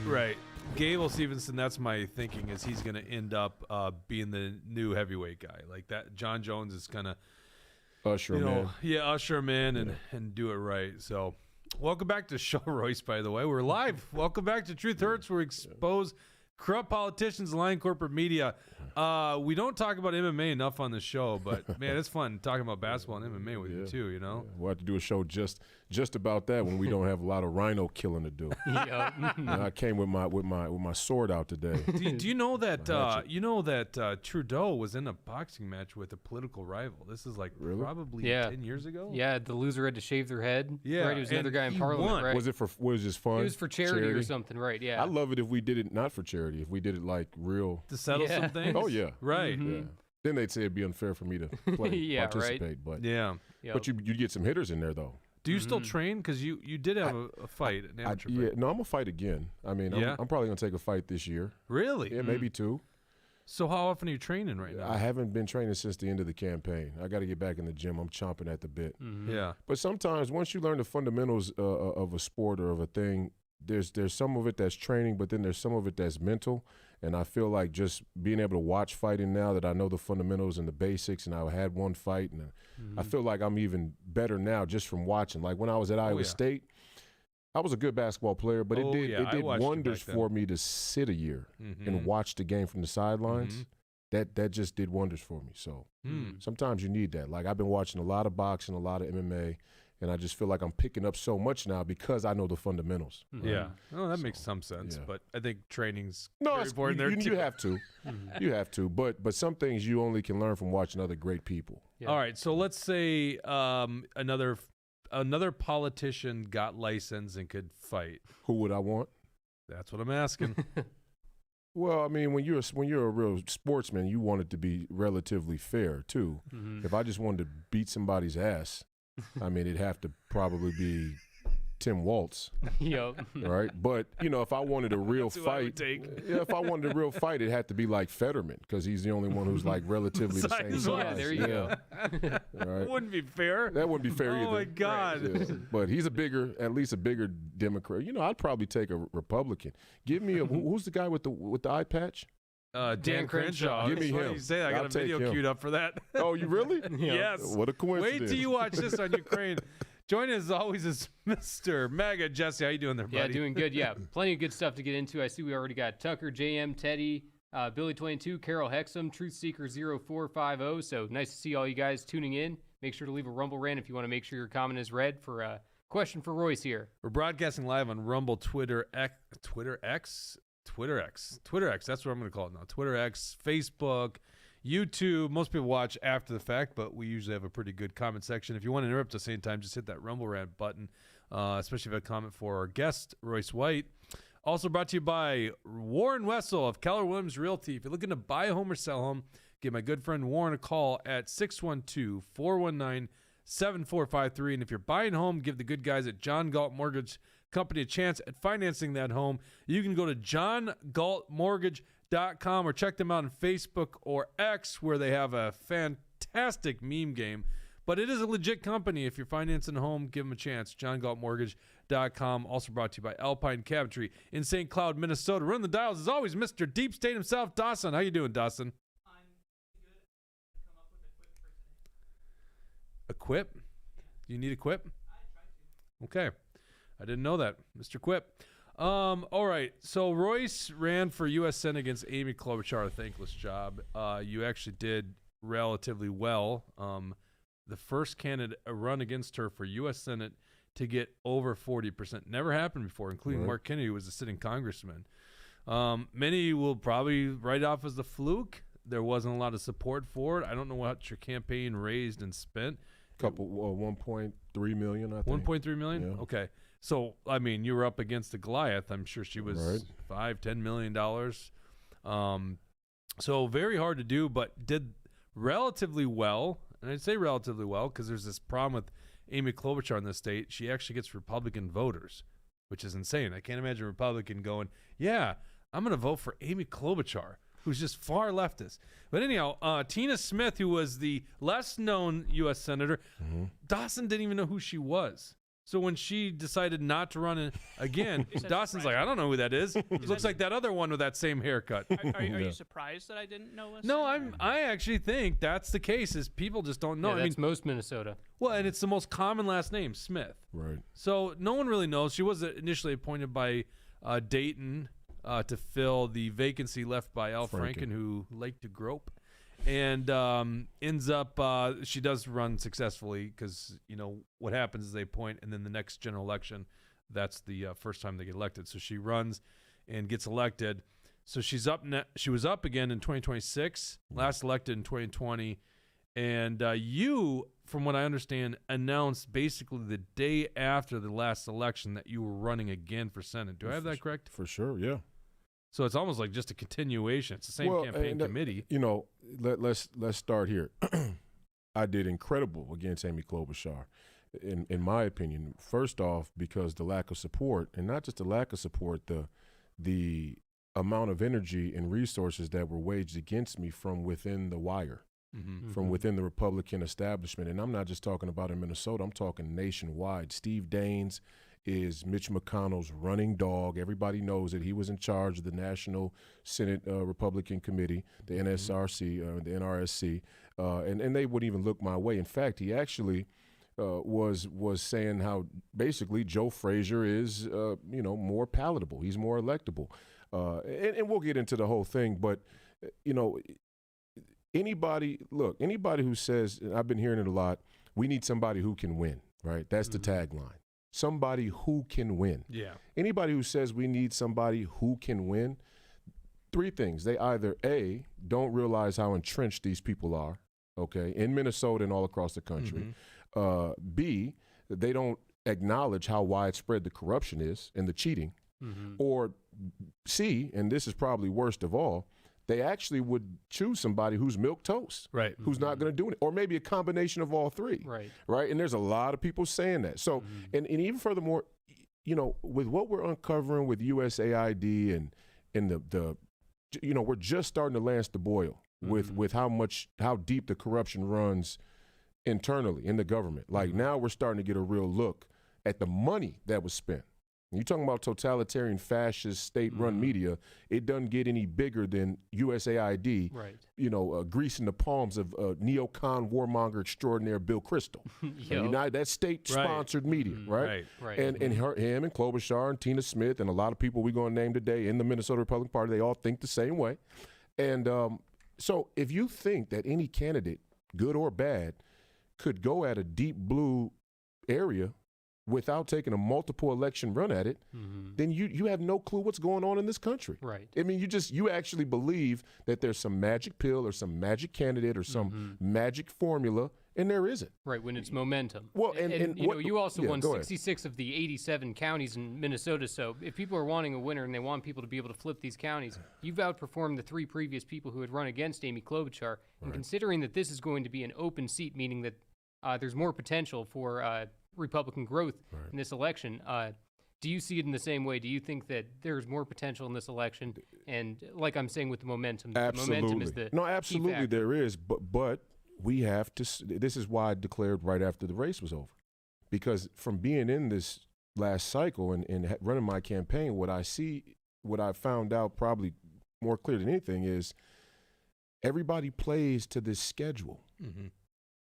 Right. Gable Stevenson, that's my thinking, is he's going to end up being the new heavyweight guy. Like that, John Jones is going to usher him in. Yeah, usher him in and do it right. So, welcome back to the show, Royce, by the way. We're live. Welcome back to Truth Hurts, where we expose corrupt politicians, lying corporate media. We don't talk about MMA enough on the show, but man, it's fun talking about basketball and MMA with you too. You know, we'll have to do a show just about that when we don't have a lot of RINO killing to do. I came with my sword out today. Do you know that Trudeau was in a boxing match with a political rival? This is like probably 10 years ago. Yeah, the loser had to shave their head. Yeah, right. It was another guy in Parliament. Won. Right? Was it just fun? It was for charity or something, right? Yeah. I love it if we did it not for charity. If we did it like real to settle some things. Oh yeah, right. Yeah. Then they'd say it'd be unfair for me to play, participate. Right. But but you get some hitters in there though. Do you still train? Because you did have a fight, an amateur fight. Yeah, no, I'm gonna fight again. I mean, I'm probably gonna take a fight this year. Really? Yeah, maybe 2. So how often are you training right now? I haven't been training since the end of the campaign. I got to get back in the gym. I'm chomping at the bit. Yeah. But sometimes once you learn the fundamentals of a sport or of a thing, there's some of it that's training, but then there's some of it that's mental. And I feel like just being able to watch fighting now that I know the fundamentals and the basics, and I had one fight, and I feel like I'm even better now just from watching. Like when I was at Iowa State, I was a good basketball player, but it did wonders for me to sit a year and watch the game from the sidelines. That just did wonders for me. So sometimes you need that. Like I've been watching a lot of boxing, a lot of MMA, and I just feel like I'm picking up so much now because I know the fundamentals. Yeah. Oh, that makes some sense. But I think training's very important there too. You have to. You have to. But some things you only can learn from watching other great people. Yeah. All right. So let's say another politician got licensed and could fight. Who would I want? That's what I'm asking. Well, I mean, when you're a real sportsman, you want it to be relatively fair too. If I just wanted to beat somebody's ass, I mean, it'd have to probably be Tim Waltz. Right? But, if I wanted a real fight, if I wanted a real fight, it had to be like Fetterman because he's the only one who's like relatively the same size. Yeah, there you go. Right? Wouldn't be fair. That wouldn't be fair either. Oh, my God. Right. Yeah. But he's at least a bigger Democrat. I'd probably take a Republican. Give me who's the guy with the eye patch? Dan Crenshaw. Give me him. You say that. I got a video queued up for that. Oh, you really? Yes. What a coincidence. Wait till you watch this on Ukraine. Joining us as always is Mr. MAGA Jesse. How you doing there, buddy? Yeah, doing good. Yeah, plenty of good stuff to get into. I see we already got Tucker, JM, Teddy, Billy22, Carol Hexum, Truthseeker0450. So nice to see all you guys tuning in. Make sure to leave a Rumble rant if you want to make sure your comment is read for a question for Royce here. We're broadcasting live on Rumble, Twitter X. That's what I'm going to call it now. Twitter X, Facebook, YouTube. Most people watch after the fact, but we usually have a pretty good comment section. If you want to interrupt us anytime, just hit that Rumble rant button, especially if you have a comment for our guest, Royce White. Also brought to you by Warren Wessel of Keller Williams Realty. If you're looking to buy a home or sell a home, give my good friend Warren a call at 612-419-7453. And if you're buying a home, give the good guys at John Galt Mortgage Company a chance at financing that home. You can go to johngaltmortgage.com or check them out on Facebook or X, where they have a fantastic meme game. But it is a legit company. If you're financing a home, give them a chance. johngaltmortgage.com. Also brought to you by Alpine Cabinetry in St. Cloud, Minnesota. Run the dials as always, Mr. Deep State himself, Dawson. How you doing, Dawson? I'm good. Come up with a quip? You need a quip? I tried to. Okay. I didn't know that, Mr. Quip. All right. So Royce ran for U.S. Senate against Amy Klobuchar, a thankless job. You actually did relatively well. The first candidate run against her for U.S. Senate to get over 40%. Never happened before, including Mark Kennedy, who was a sitting congressman. Many will probably write off as a fluke. There wasn't a lot of support for it. I don't know what your campaign raised and spent. Couple 1.3 million, I think. 1.3 million? Yeah. Okay. So, I mean, you were up against the Goliath. I'm sure she was $5-10 million. So very hard to do, but did relatively well. And I'd say relatively well because there's this problem with Amy Klobuchar in this state. She actually gets Republican voters, which is insane. I can't imagine a Republican going, yeah, I'm going to vote for Amy Klobuchar, who's just far leftist. But anyhow, Tina Smith, who was the less known U.S. Senator, Dawson didn't even know who she was. So when she decided not to run again, Is that Dawson's like, I don't know who that is. Looks like that other one with that same haircut. Are you surprised that I didn't know? No, I actually think that's the case. Is people just don't know. Yeah, I mean, that's most Minnesota. well, and it's the most common last name, Smith. Right. So no one really knows. She was initially appointed by Dayton to fill the vacancy left by Al Franken, who liked to grope, and ends up she does run successfully because what happens is they appoint, and then the next general election, that's the first time they get elected. So she runs and gets elected. So she's up. She was up again in 2026. Last elected in 2020. And you, from what I understand, announced basically the day after the last election that you were running again for Senate. Do I have that correct? For sure, yeah. So it's almost like just a continuation. It's the same campaign committee. Let's start here. I did incredible against Amy Klobuchar, in my opinion. First off, because the lack of support, and not just the lack of support, the amount of energy and resources that were waged against me from within the wire. From within the Republican establishment. And I'm not just talking about in Minnesota, I'm talking nationwide. Steve Daines is Mitch McConnell's running dog. Everybody knows that he was in charge of the National Senate Republican Committee, the NSRC, the NRSC, and they wouldn't even look my way. In fact, he actually was saying how basically Joe Frazier is, more palatable. He's more electable. And we'll get into the whole thing, but, anybody who says, and I've been hearing it a lot, we need somebody who can win, right? That's the tagline. Somebody who can win. Yeah. Anybody who says we need somebody who can win, three things. They either, A, don't realize how entrenched these people are, okay, in Minnesota and all across the country. B, they don't acknowledge how widespread the corruption is and the cheating. Or C, and this is probably worst of all, they actually would choose somebody who's milquetoast, Right. who's not going to do it, or maybe a combination of all three, right? And there's a lot of people saying that. So, and even furthermore, with what we're uncovering with USAID and the we're just starting to lance the boil with how deep the corruption runs internally in the government. Like now we're starting to get a real look at the money that was spent. You're talking about totalitarian, fascist, state-run media. It doesn't get any bigger than USAID, greasing the palms of neocon warmonger extraordinaire Bill Kristol. That's state-sponsored media, right? And him and Klobuchar and Tina Smith and a lot of people we're going to name today in the Minnesota Republican Party, they all think the same way. And so if you think that any candidate, good or bad, could go at a deep blue area without taking a multiple election run at it, then you have no clue what's going on in this country. Right. I mean, you actually believe that there's some magic pill or some magic candidate or some magic formula, and there isn't. Right, when it's momentum. Well, you also won go ahead. 66 of the 87 counties in Minnesota, so if people are wanting a winner and they want people to be able to flip these counties, you've outperformed the three previous people who had run against Amy Klobuchar, and considering that this is going to be an open seat, meaning that there's more potential for Republican growth in this election. Do you see it in the same way? Do you think that there's more potential in this election? And like I'm saying with the momentum, absolutely. the momentum is the absolutely key factor. There is, but we have to. This is why I declared right after the race was over, because from being in this last cycle and running my campaign, what I found out probably more clear than anything is everybody plays to this schedule.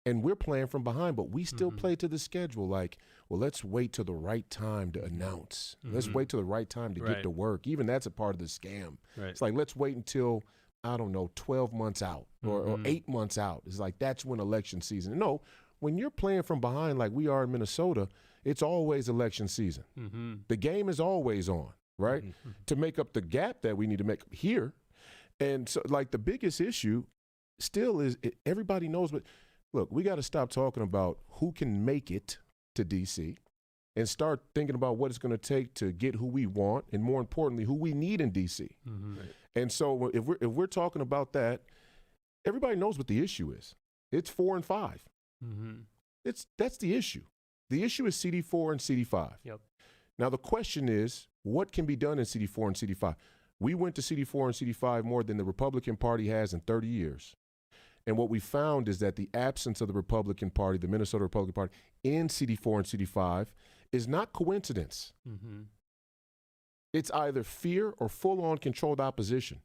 And we're playing from behind, but we still play to the schedule. Like, well, let's wait till the right time to announce. Let's wait till the right time to get to work. Even that's a part of the scam. It's like, let's wait until, 12 months out or 8 months out. It's like, that's when election season. No, when you're playing from behind like we are in Minnesota, it's always election season. The game is always on, right? To make up the gap that we need to make here. And so, like, the biggest issue still is everybody knows what. Look, we got to stop talking about who can make it to D.C. and start thinking about what it's going to take to get who we want, and more importantly, who we need in D.C. And so if we're talking about that, everybody knows what the issue is. It's 4 and 5. That's the issue. The issue is CD4 and CD5. Now the question is, what can be done in CD4 and CD5? We went to CD4 and CD5 more than the Republican Party has in 30 years. And what we found is that the absence of the Republican Party, the Minnesota Republican Party, in CD4 and CD5 is not coincidence. Mm-hmm. It's either fear or full-on controlled opposition.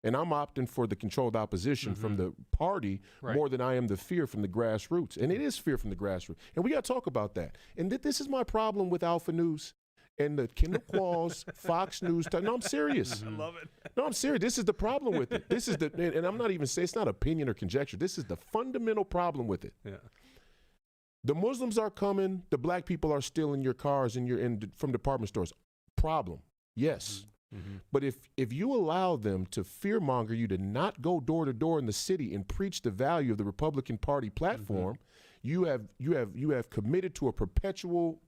And I'm opting for the controlled opposition from the party more than I am the fear from the grassroots. And it is fear from the grassroots. And we got to talk about that. And this is my problem with Alpha News and the Kendall Qualls, Fox News. No, I'm serious. I love it. No, I'm serious. This is the problem with it. This is and I'm not even saying it's not opinion or conjecture. This is the fundamental problem with it. Yeah. The Muslims are coming. The black people are stealing your cars from department stores. Problem. Yes. Mm-hmm. But if you allow them to fearmonger you to not go door to door in the city and preach the value of the Republican Party platform, you have committed to a perpetual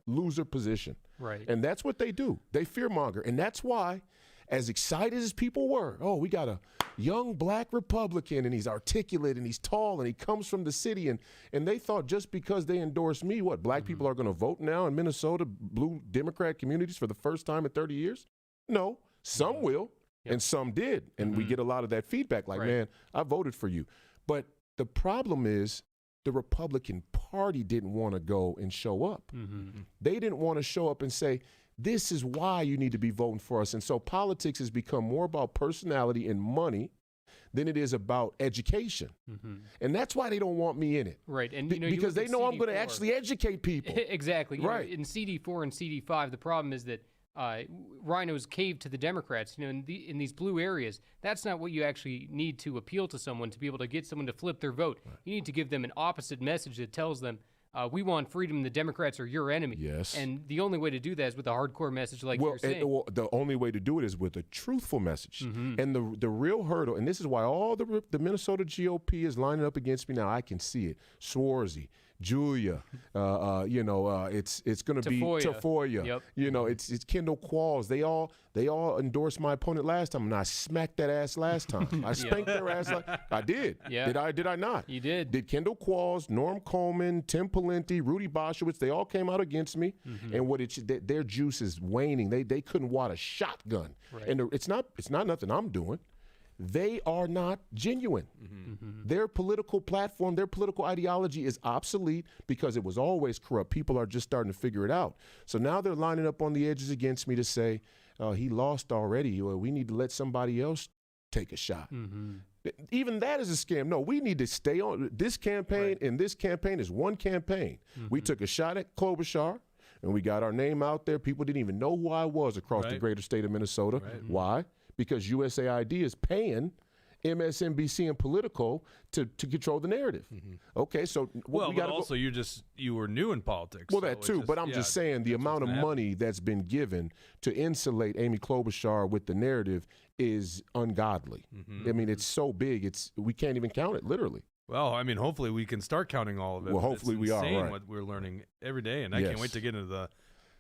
loser position. Right. And that's what they do. They fearmonger. And that's why, as excited as people were, oh, we got a young black Republican and he's articulate and he's tall and he comes from the city, and they thought just because they endorsed me, what, black people are going to vote now in Minnesota, blue Democrat communities for the first time in 30 years? No, some will, and some did. And we get a lot of that feedback like, man, I voted for you. But the problem is the Republican Party didn't want to go and show up. They didn't want to show up and say, this is why you need to be voting for us. And so politics has become more about personality and money than it is about education. And that's why they don't want me in it. Right. And because they know I'm going to actually educate people. Exactly. Right. In CD4 and CD5, the problem is that RINOs cave to the Democrats. In these blue areas, that's not what you actually need to appeal to someone to be able to get someone to flip their vote. You need to give them an opposite message that tells them, we want freedom. The Democrats are your enemy. Yes. And the only way to do that is with a hardcore message like you're saying. The only way to do it is with a truthful message. And the real hurdle, and this is why all the Minnesota GOP is lining up against me now. I can see it. Swarzy, Julia, it's going to be Tafoya. Yep. It's Kendall Qualls. They all endorsed my opponent last time, and I smacked that ass last time. I spanked their ass. I did. Yeah. Did I not? You did. Did Kendall Qualls, Norm Coleman, Tim Pawlenty, Rudy Boschowitz, they all came out against me, and their juice is waning. They couldn't wad a shotgun. Right. And it's not nothing I'm doing. They are not genuine. Their political platform, their political ideology is obsolete because it was always corrupt. People are just starting to figure it out. So now they're lining up on the edges against me to say, he lost already. We need to let somebody else take a shot. Even that is a scam. No, we need to stay on this campaign, and this campaign is one campaign. We took a shot at Klobuchar, and we got our name out there. People didn't even know who I was across the greater state of Minnesota. Why? Because USAID is paying MSNBC and Politico to control the narrative. Okay, so you were new in politics. Well, so that too, but I'm just saying the amount of money that's been given to insulate Amy Klobuchar with the narrative is ungodly. I mean, it's so big, we can't even count it, literally. Well, I mean, hopefully we can start counting all of it. Well, hopefully we are, right. What we're learning every day, and I can't wait to get into the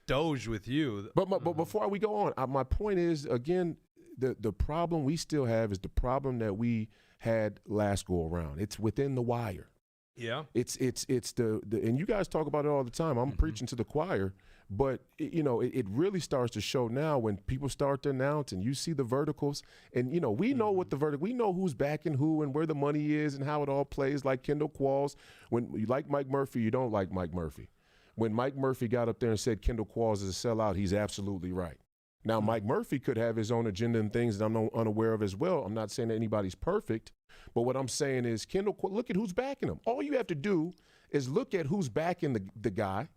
DOGE with you. But before we go on, my point is, again, the problem we still have is the problem that we had last go around. It's within the wire. Yeah. It's the and you guys talk about it all the time. I'm preaching to the choir, but it really starts to show now when people start to announce and you see the verticals, and we know what we know who's backing who and where the money is and how it all plays. Like Kendall Qualls, when you like Mike Murphy, you don't like Mike Murphy. When Mike Murphy got up there and said Kendall Qualls is a sellout, he's absolutely right. Now, Mike Murphy could have his own agenda and things that I'm unaware of as well. I'm not saying that anybody's perfect, but what I'm saying is, Kendall, look at who's backing him. All you have to do is look at who's backing the guy.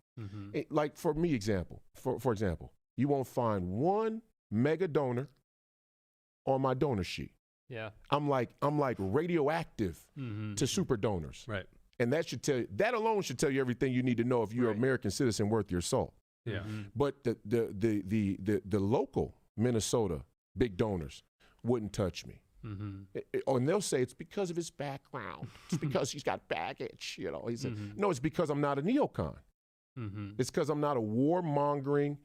Like for me, for example, you won't find one mega donor on my donor sheet. Yeah, I'm like radioactive to super donors. Right. And that alone should tell you everything you need to know if you're an American citizen worth your salt. Yeah. But the local Minnesota big donors wouldn't touch me. And they'll say it's because of his background. It's because he's got baggage. He said, no, it's because I'm not a neocon. It's because I'm not a warmongering,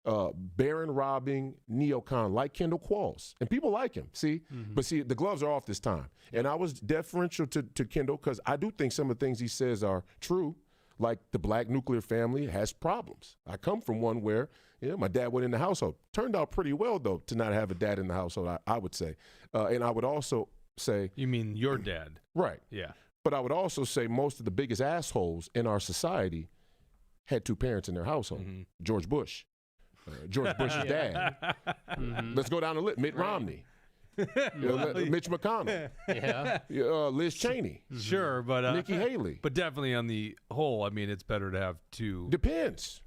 baron robbing neocon like Kendall Qualls. And people like him, see? But see, the gloves are off this time. And I was deferential to Kendall because I do think some of the things he says are true. Like the black nuclear family has problems. I come from one where my dad went in the household. Turned out pretty well, though, to not have a dad in the household, I would say. And I would also say... You mean your dad? Right. Yeah. But I would also say most of the biggest assholes in our society had two parents in their household. George Bush, George Bush's dad. Let's go down the list. Mitt Romney. Mitch McConnell, Liz Cheney, Sure, but Nikki Haley. but definitely on the whole, I mean, it's better to have two. Depends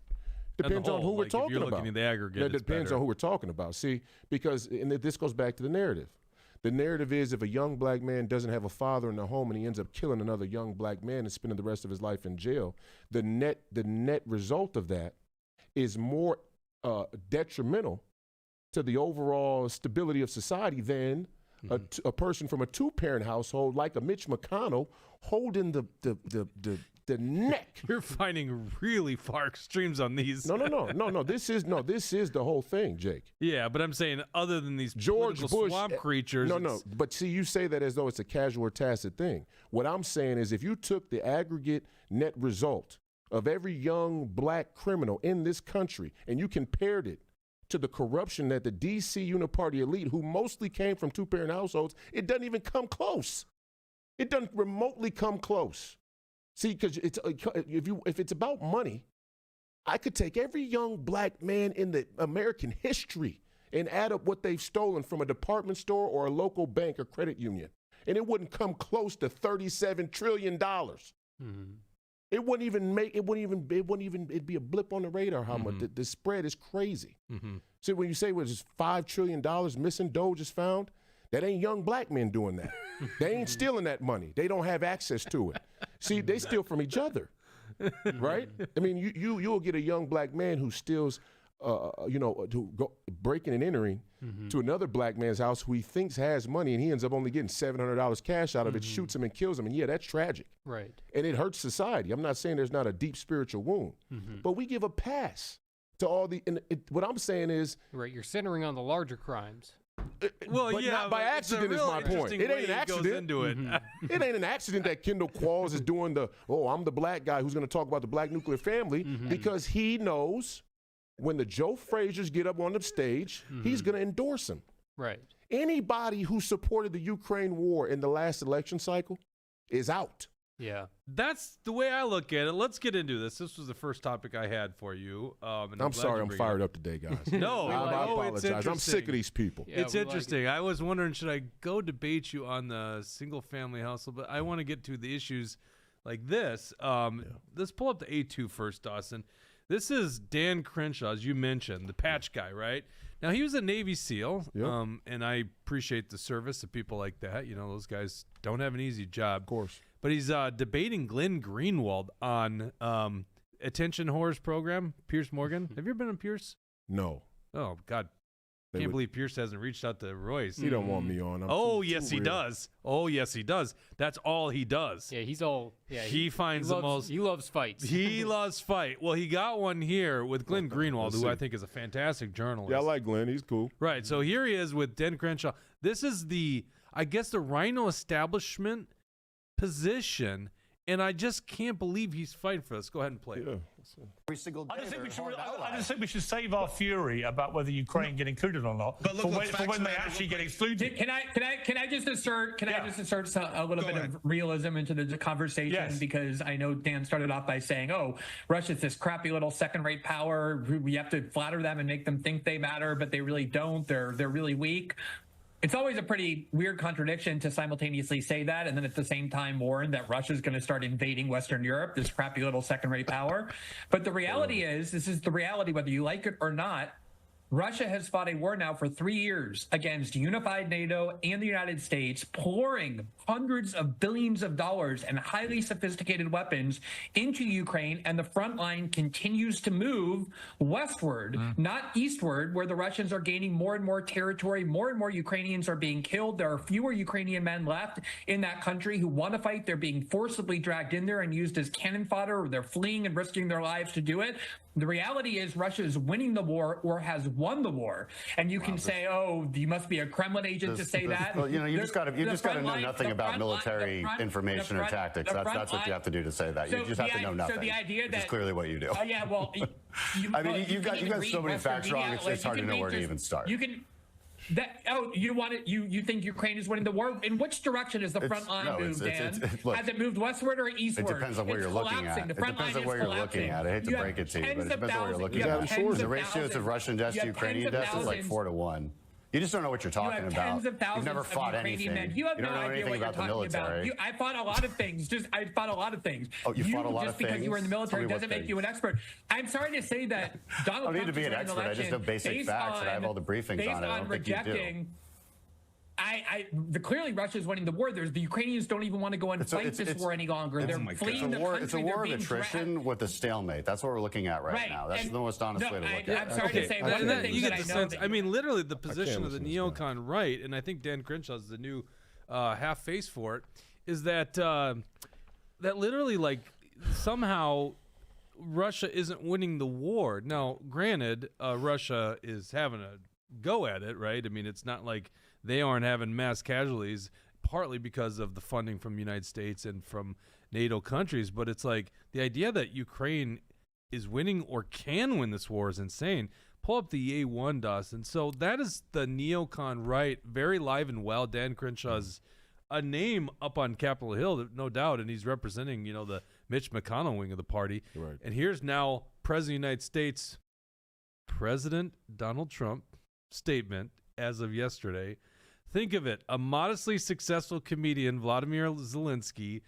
on who we're Like, if talking you're about. looking at the aggregate, It it's depends better. on who we're talking about. See, because and this goes back to the narrative. The narrative is if a young black man doesn't have a father in the home and he ends up killing another young black man and spending the rest of his life in jail, the net result of that is more detrimental to the overall stability of society than a person from a two-parent household like a Mitch McConnell holding the neck. You're finding really far extremes on these. No. This is the whole thing, Jake. Yeah, but I'm saying other than these George political Bush, swamp creatures. No. But see, you say that as though it's a casual or tacit thing. What I'm saying is if you took the aggregate net result of every young black criminal in this country and you compared it to the corruption that the D.C. uniparty elite, who mostly came from two-parent households, it doesn't even come close. It doesn't remotely come close. See, because if it's about money, I could take every young black man in the American history and add up what they've stolen from a department store or a local bank or credit union, and it wouldn't come close to $37 trillion. It wouldn't even, it'd be a blip on the radar how much the spread is crazy. See, when you say was $5 trillion missing, DOGE is found, that ain't young black men doing that. They ain't stealing that money. They don't have access to it. See, they steal from each other, right? I mean, you'll get a young black man who steals, to go breaking and entering to another black man's house who he thinks has money, and he ends up only getting $700 cash out of it, shoots him and kills him, and yeah, that's tragic. Right. And it hurts society. I'm not saying there's not a deep spiritual wound, but we give a pass to all the. What I'm saying is, Right. You're centering on the larger crimes. Well, but yeah, not by but it's a accident is real my point. interesting It way ain't an it goes accident. into it. It ain't an accident that Kendall Qualls is doing I'm the black guy who's going to talk about the black nuclear family because he knows when the Joe Frazier's get up on the stage, he's going to endorse him. Right. Anybody who supported the Ukraine war in the last election cycle is out. Yeah. That's the way I look at it. Let's get into this. This was the first topic I had for you. And I'm glad sorry, you I'm bring fired it up today, guys. No, I no, it's apologize. I'm sick of interesting. these people. Yeah, It's we like interesting. I was wondering, should I go debate you on the single-family household? But I want to get to the issues like this. Let's pull up the A2 first, Dawson. This is Dan Crenshaw, as you mentioned, the patch guy, right? Now, he was a Navy SEAL, and I appreciate the service of people like that. You know, those guys don't have an easy job. Of course. But he's debating Glenn Greenwald on Attention Whores program, Pierce Morgan. Have you ever been on Pierce? No. Oh, God. Can't believe Pierce hasn't reached out to Royce. He don't want me on. Oh, yes, he does. Oh, yes, he does. That's all he does. Yeah, he's all. Yeah, He finds the most. He loves fights. He loves fight. Well, he got one here with Glenn Greenwald, who I think is a fantastic journalist. Yeah, I like Glenn. He's cool. Right. So here he is with Dan Crenshaw. This is I guess the RINO establishment position, and I just can't believe he's fighting for this. Go ahead and play it. Yeah. Every single day. I just think we should save our fury about whether Ukraine get included or not for when they actually get excluded. Can I just insert a little bit of realism into the conversation? Yes. Because I know Dan started off by saying, "Oh, Russia's this crappy little second-rate power. We have to flatter them and make them think they matter, but they really don't. They're really weak." It's always a pretty weird contradiction to simultaneously say that and then at the same time warn that Russia's going to start invading Western Europe, this crappy little second-rate power. But the reality is, this is the reality whether you like it or not, Russia has fought a war now for 3 years against unified NATO and the United States, pouring hundreds of billions of dollars and highly sophisticated weapons into Ukraine, and the front line continues to move westward, not eastward, where the Russians are gaining more and more territory, more and more Ukrainians are being killed. There are fewer Ukrainian men left in that country who want to fight. They're being forcibly dragged in there and used as cannon fodder, or they're fleeing and risking their lives to do it. The reality is Russia is winning the war or has won the war. And you can say, oh, you must be a Kremlin agent to say that. Well, you know, you just got to know nothing about military information or tactics. That's what you have to do to say that. You just have to know nothing. So the idea which that, is clearly what you do. yeah, well, I mean, you've got so many facts wrong. It's hard to know where to even start. You can. You want it? You think Ukraine is winning the war? In which direction is the front line moved, Dan? Look, has it moved westward or eastward? It depends on where you're looking at. The front It depends line on where is you're looking at. I hate to break it to you, but it depends on where you're looking at. The ratios of Russian deaths to Ukrainian deaths is like 4 to 1. You just don't know what you're talking about. You've never fought anything. You have don't know anything about the military. I fought a lot of things. I fought a lot of things. Oh, you fought a lot of things? Just because you were in the military doesn't make you an expert. I'm sorry to say that Donald Trump I don't need to be an expert. I just know basic facts, and I have all the briefings on it. I don't think you do. Clearly Russia's winning the war. The Ukrainians don't even want to go and fight this war any longer. They're fleeing the country. It's a war of attrition with a stalemate. That's what we're looking at right now. That's the most honest way to look at it. I'm sorry to say, one of the things you that get I the know sense. I mean, literally, the position of the neocon right, and I think Dan Crenshaw's the new half face for it, is that that literally, like, somehow Russia isn't winning the war. Now, granted, Russia is having a go at it, right? I mean, it's not like they aren't having mass casualties, partly because of the funding from the United States and from NATO countries. But it's like the idea that Ukraine is winning or can win this war is insane. Pull up the A1, Dawson. So that is the neocon right, very live and well. Dan Crenshaw's a name up on Capitol Hill, no doubt, and he's representing, the Mitch McConnell wing of the party. Right. And here's now President of the United States, President Donald Trump statement as of yesterday. Think of it. A modestly successful comedian, Vladimir Zelensky,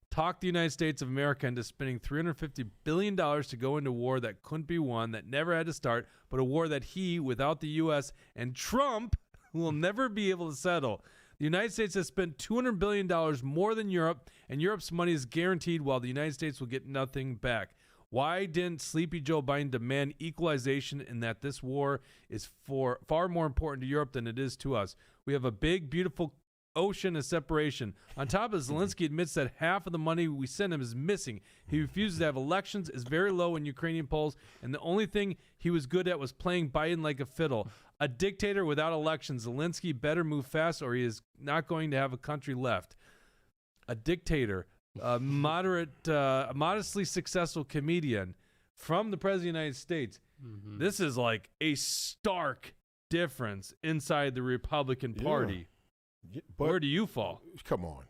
talked the United States of America into spending $350 billion to go into war that couldn't be won, that never had to start, but a war that he, without the U.S. and Trump, will never be able to settle. The United States has spent $200 billion more than Europe, and Europe's money is guaranteed while the United States will get nothing back. Why didn't Sleepy Joe Biden demand equalization in that this war is far more important to Europe than it is to us? We have a big, beautiful ocean of separation. On top of Zelensky admits that half of the money we send him is missing. He refuses to have elections, is very low in Ukrainian polls, and the only thing he was good at was playing Biden like a fiddle. A dictator without elections. Zelensky better move fast or he is not going to have a country left. A dictator. A modestly successful comedian from the President of the United States. Mm-hmm. This is like a stark difference inside the Republican Party. Yeah, but where do you fall? Come on.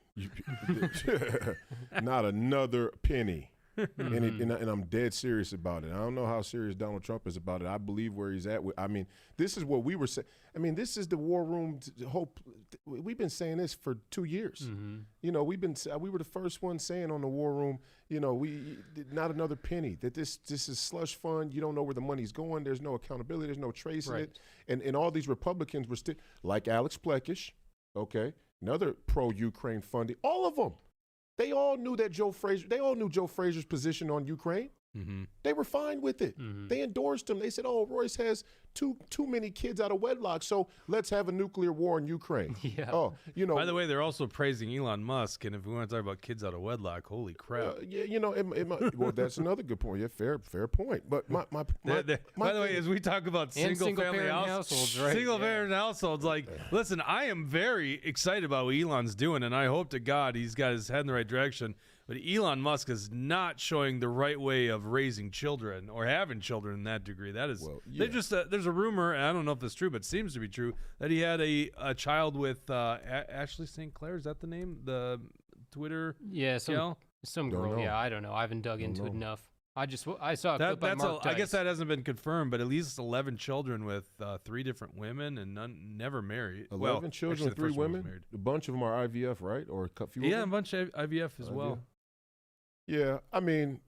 Not another penny. And I'm dead serious about it. I don't know how serious Donald Trump is about it. I believe where he's at. I mean, this is what we were saying. I mean, this is the war room hope. We've been saying this for 2 years. Mm-hmm. We were the first ones saying on the war room, we not another penny. That this is slush fund. You don't know where the money's going. There's no accountability. There's no tracing it. And all these Republicans were still like Alex Plekish, okay, another pro-Ukraine funding. All of them. They all knew that Joe Frazier's position on Ukraine. Mm-hmm. They were fine with it. Mm-hmm. They endorsed him. They said, "Oh, Royce has too many kids out of wedlock, so let's have a nuclear war in Ukraine." Yeah. Oh, By the way, they're also praising Elon Musk, and if we want to talk about kids out of wedlock, holy crap! Well, that's another good point. Yeah, fair point. But my by the way, as we talk about single family households, right? Single parent households, like, listen, I am very excited about what Elon's doing, and I hope to God he's got his head in the right direction. But Elon Musk is not showing the right way of raising children or having children in that degree. That is, there's a rumor, and I don't know if it's true, but it seems to be true, that he had a child with Ashley St. Clair. Is that the name? The Twitter? Yeah, some girl. Yeah, I don't know. I haven't dug into it enough. I saw a clip on Mark Dice. I guess that hasn't been confirmed, but at least 11 children with 3 different women and none never married. 11 children with 3 women? A bunch of them are IVF, right? Or a few? Yeah, a bunch of IVF as well. Yeah, I mean,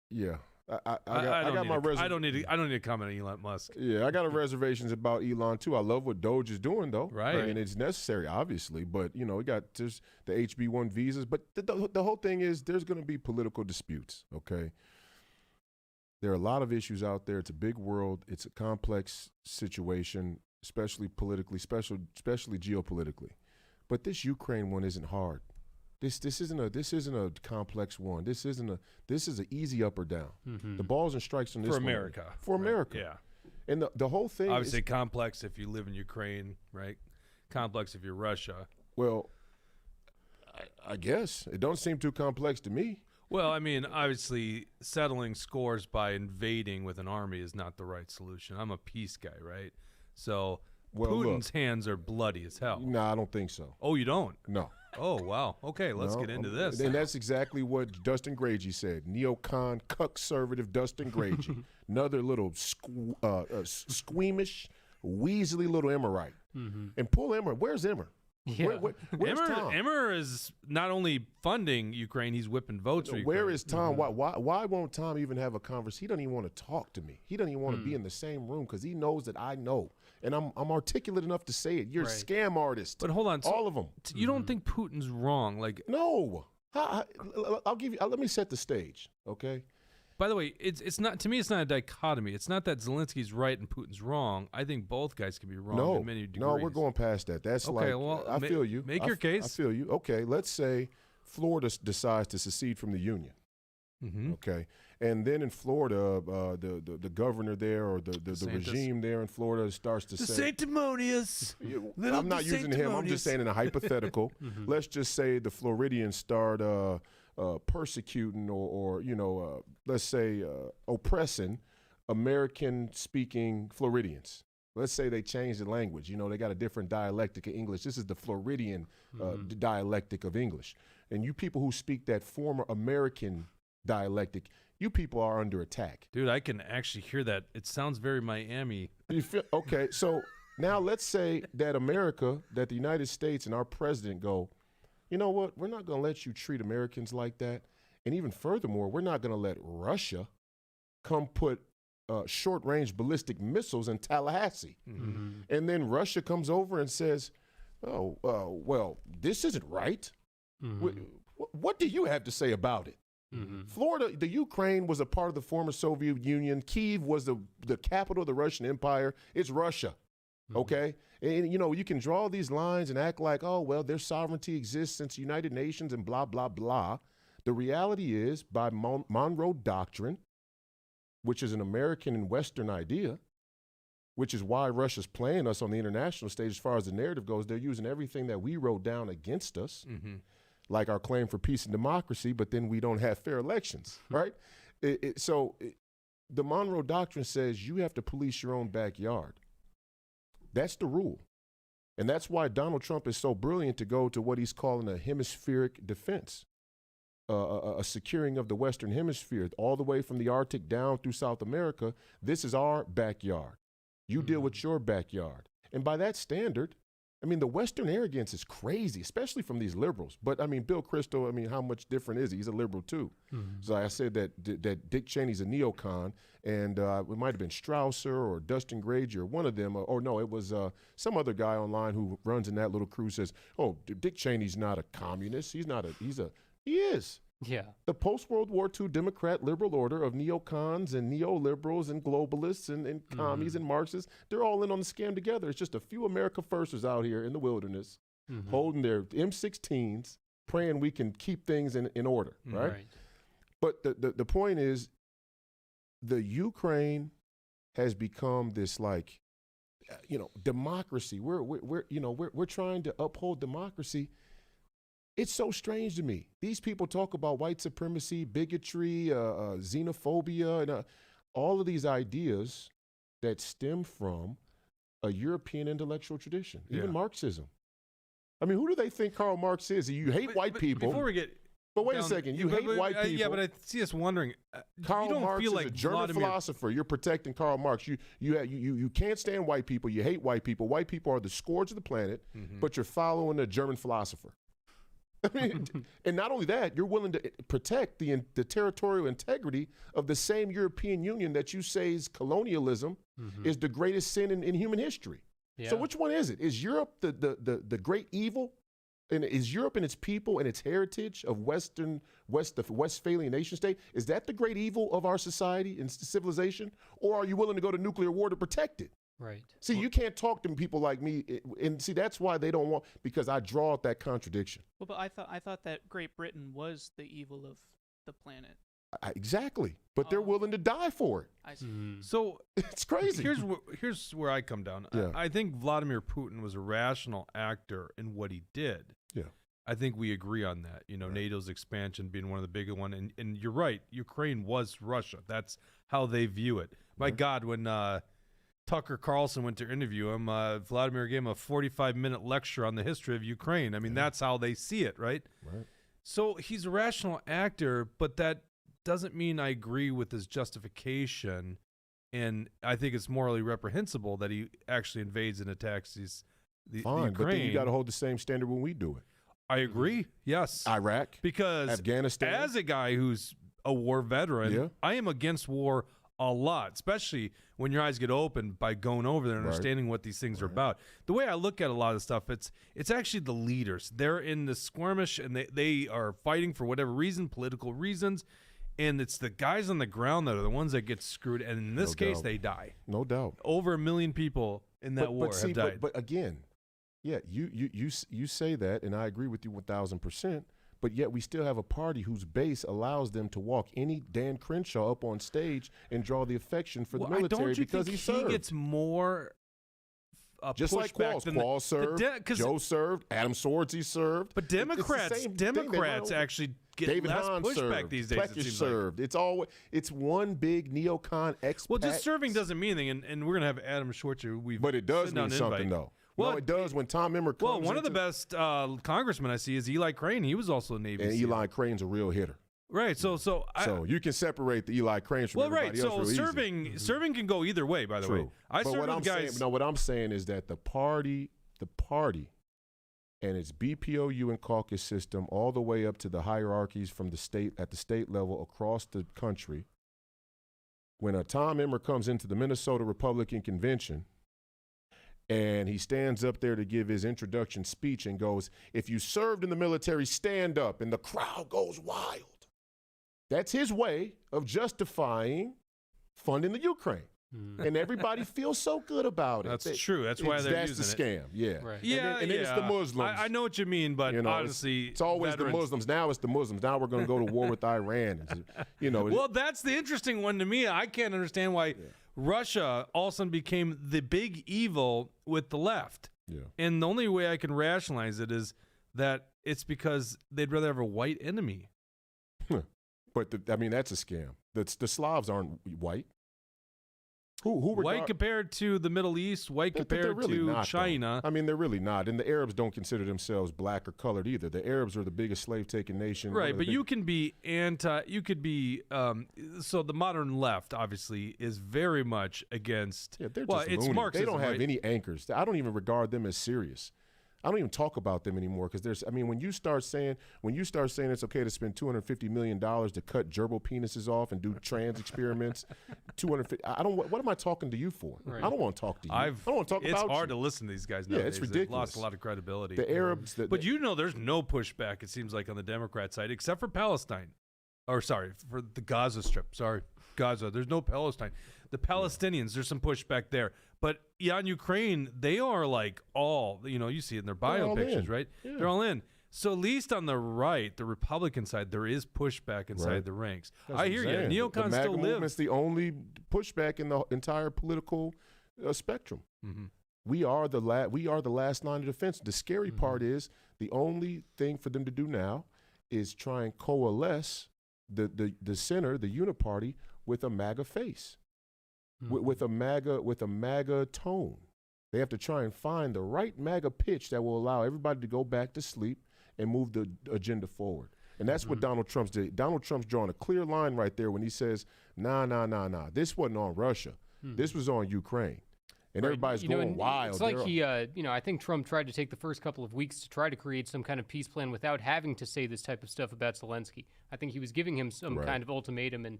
yeah. I got my reservations. I don't need to comment on Elon Musk. Yeah, I got reservations about Elon too. I love what DOGE is doing though. Right. I mean, it's necessary, obviously, but we got just the HB1 visas. But the whole thing is there's going to be political disputes. Okay. There are a lot of issues out there. It's a big world. It's a complex situation, especially politically, especially geopolitically. But this Ukraine one isn't hard. This isn't a complex one. This is an easy up or down. Mm-hmm. The balls and strikes on this for America. For America. Yeah. And the whole thing obviously complex if you live in Ukraine, right? Complex if you're Russia. Well, I guess it don't seem too complex to me. Well, I mean, obviously settling scores by invading with an army is not the right solution. I'm a peace guy, right? So Well, Putin's hands are bloody as hell. No, I don't think so. Oh, you don't? No. Oh, wow. Okay, let's get into this. And that's exactly what Dustin Gragey said. Neocon, conservative Dustin Gragey. Another little squeamish, weaselly little Emmerite. And pull Emmer. Where's Emmer? Yeah. Where's Tom? Emmer is not only funding Ukraine, he's whipping votes for Ukraine. Where is Tom? Why won't Tom even have a conversation? He doesn't even want to talk to me. He doesn't even want to be in the same room because he knows that I know. And I'm articulate enough to say it. You're a scam artist. But hold on. So all of them. You don't think Putin's wrong? Like, no. I'll give you, let me set the stage, okay? By the way, it's not, to me, it's not a dichotomy. It's not that Zelensky's right and Putin's wrong. I think both guys can be wrong in many degrees. No, we're going past that. That's okay, like, well, I feel you. Make your case. I feel you. Okay, let's say Florida decides to secede from the Union. Okay, and then in Florida, the governor there or the regime there in Florida starts to say, sanctimonious. I'm not using him. I'm just saying in a hypothetical. Let's just say the Floridians start persecuting or let's say oppressing American-speaking Floridians. Let's say they change the language. They got a different dialectic of English. This is the Floridian dialectic of English. And you people who speak that former American dialectic, you people are under attack. Dude, I can actually hear that. It sounds very Miami. You feel okay? So now let's say that America, that the United States and our president go, you know what? We're not going to let you treat Americans like that. And even furthermore, we're not going to let Russia come put short-range ballistic missiles in Tallahassee. And then Russia comes over and says, well, this isn't right. What do you have to say about it? Florida, the Ukraine was a part of the former Soviet Union. Kyiv was the capital of the Russian Empire. It's Russia, okay? And, you can draw these lines and act like, oh, well, their sovereignty exists since the United Nations and blah, blah, blah. The reality is, by Monroe Doctrine, which is an American and Western idea, which is why Russia's playing us on the international stage as far as the narrative goes, they're using everything that we wrote down against us. Like our claim for peace and democracy, but then we don't have fair elections, right? So the Monroe Doctrine says you have to police your own backyard. That's the rule. And that's why Donald Trump is so brilliant to go to what he's calling a hemispheric defense, a securing of the Western Hemisphere, all the way from the Arctic down through South America. This is our backyard. You deal with your backyard. And by that standard, the Western arrogance is crazy, especially from these liberals. But, Bill Kristol, how much different is he? He's a liberal, too. So I said that Dick Cheney's a neocon, and it might have been Strausser or Dustin Gragey or one of them. Or no, it was some other guy online who runs in that little crew says, oh, Dick Cheney's not a communist. He is. Yeah. The post-World War II Democrat liberal order of neocons and neoliberals and globalists and commies and Marxists, they're all in on the scam together. It's just a few America firsters out here in the wilderness holding their M16s, praying we can keep things in order, right? But the point is, the Ukraine has become this democracy. We're trying to uphold democracy. It's so strange to me. These people talk about white supremacy, bigotry, xenophobia, and all of these ideas that stem from a European intellectual tradition, even Marxism. Who do they think Karl Marx is? You hate white people. Before we get... But wait a second. You hate white people. Yeah, but I see us wondering. Karl you don't Marx feel is like a German philosopher. You're protecting Karl Marx. You can't stand white people. You hate white people. White people are the scourge of the planet, but you're following a German philosopher. And not only that, you're willing to protect the territorial integrity of the same European Union that you say is colonialism is the greatest sin in human history. Yeah. So which one is it? Is Europe the great evil? And is Europe and its people and its heritage of the Westphalian nation state, is that the great evil of our society and civilization? Or are you willing to go to nuclear war to protect it? Right. See, you can't talk to people like me, and see, that's why they don't want, because I draw out that contradiction. Well, but I thought that Great Britain was the evil of the planet. Exactly, but they're willing to die for it. I see. So it's crazy. Here's where I come down. Yeah. I think Vladimir Putin was a rational actor in what he did. Yeah. I think we agree on that. Right. NATO's expansion being one of the bigger one, and you're right. Ukraine was Russia. That's how they view it. My God, when Tucker Carlson went to interview him, Vladimir gave him a 45-minute lecture on the history of Ukraine. I mean, that's how they see it, right? Right. So he's a rational actor, but that doesn't mean I agree with his justification. And I think it's morally reprehensible that he actually invades and attacks the Fine, Ukraine. but then you got to hold the same standard when we do it. I agree. Yes. Iraq, Because Afghanistan. as a guy who's a war veteran, Yeah. I am against war a lot, especially when your eyes get opened by going over there and understanding what these things are about. The way I look at a lot of stuff, it's actually the leaders. They're in the skirmish and they are fighting for whatever reason, political reasons, and it's the guys on the ground that are the ones that get screwed. And in this case, they die. No doubt. Over 1 million people in that war have died. But again, yeah, you say that, and I agree with you 1,000%. But yet we still have a party whose base allows them to walk any Dan Crenshaw up on stage and draw the affection for the military because he served. He gets more just like Qualls. Qualls served, Joe served, Adam Swordsey served. But Democrats actually get David less Hahn pushback served, these days. Plekish served. Like. It's one big neocon expat. Well, just serving doesn't mean anything, and we're gonna have Adam Schwarzer. But it does mean something, though. Well, no, it does when Tom Emmer comes. Well, one of the best congressmen I see is Eli Crane. He was also a Navy SEAL. And Eli Crane's a real hitter. Right. So you can separate the Eli Cranes from everybody else. So serving can go either way. By the way, I serve with guys. What I'm saying is that the party, and its BPOU and caucus system, all the way up to the hierarchies from the state at the state level across the country. When a Tom Emmer comes into the Minnesota Republican Convention. And he stands up there to give his introduction speech and goes, if you served in the military, stand up. And the crowd goes wild. That's his way of justifying funding the Ukraine. And everybody feels so good about it. That's true. That's why they're using it. That's the scam. Yeah. Right. And then it's the Muslims. I know what you mean, but honestly. It's always the Muslims. Now it's the Muslims. Now we're going to go to war with Iran. Well, that's the interesting one to me. I can't understand why Russia all of a sudden became the big evil with the left. Yeah. And the only way I can rationalize it is that it's because they'd rather have a white enemy. But that's a scam. The Slavs aren't white. Who white compared to the Middle East, white compared to China. Though. They're really not. And the Arabs don't consider themselves black or colored either. The Arabs are the biggest slave-taking nation. Right, but you can be so the modern left, obviously, is very much against, they're just loony. Marxism. They don't have any anchors. I don't even regard them as serious. I don't even talk about them anymore because when you start saying it's okay to spend $250 million to cut gerbil penises off and do trans experiments, what am I talking to you for? Right. I don't want to talk to you. I don't want to talk about you. It's hard to listen to these guys nowadays. Yeah, it's ridiculous. They've lost a lot of credibility. The Arabs, but there's no pushback. It seems like on the Democrat side, except for Palestine, for the Gaza Strip. Gaza. There's no Palestine. The Palestinians, there's some pushback there. But on Ukraine, they are like you see it in their bio pictures, right? Yeah. They're all in. So at least on the right, the Republican side, there is pushback inside the ranks. I hear you. Neocons still live. It's the only pushback in the entire political spectrum. Mm-hmm. We are the last line of defense. The scary part is the only thing for them to do now is try and coalesce the center, the uniparty, with a MAGA face. With a MAGA tone. They have to try and find the right MAGA pitch that will allow everybody to go back to sleep and move the agenda forward. And that's what Donald Trump did. Donald Trump's drawing a clear line right there when he says, nah. This wasn't on Russia. This was on Ukraine. And everybody's going wild. It's like I think Trump tried to take the first couple of weeks to try to create some kind of peace plan without having to say this type of stuff about Zelensky. I think he was giving him some kind of ultimatum, and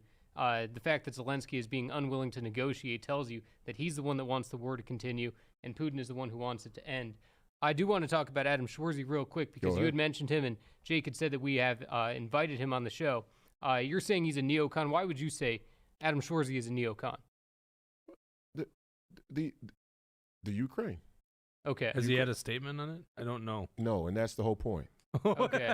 the fact that Zelensky is being unwilling to negotiate tells you that he's the one that wants the war to continue, and Putin is the one who wants it to end. I do want to talk about Adam Schwarzy real quick because you had mentioned him, and Jake had said that we have invited him on the show. You're saying he's a neocon. Why would you say Adam Schwarzy is a neocon? The Ukraine. Okay. Has he had a statement on it? I don't know. No, and that's the whole point. Okay.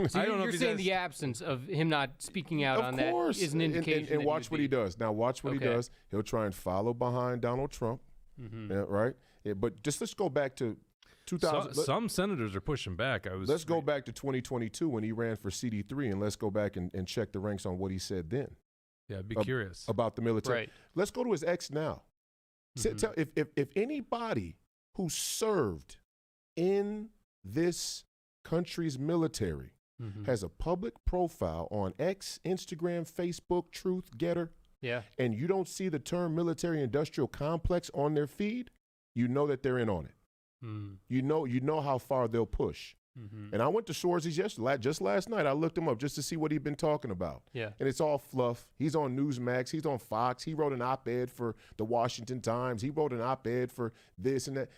So you're saying the absence of him not speaking out on that is an indication. And watch what he does. Now watch what he does. He'll try and follow behind Donald Trump, right? Yeah, but just let's go back to 2000. Some senators are pushing back. Let's go back to 2022 when he ran for CD3, and let's go back and check the ranks on what he said then. Yeah, I'd be curious about the military. Right. Let's go to his ex now. If anybody who served in this country's military has a public profile on X, Instagram, Facebook, Truth, Getter, and you don't see the term military-industrial complex on their feed, you know that they're in on it. You know how far they'll push. And I went to Schwartz's just last night. I looked him up just to see what he'd been talking about. And it's all fluff. He's on Newsmax. He's on Fox. He wrote an op-ed for the Washington Times. He wrote an op-ed for this and that.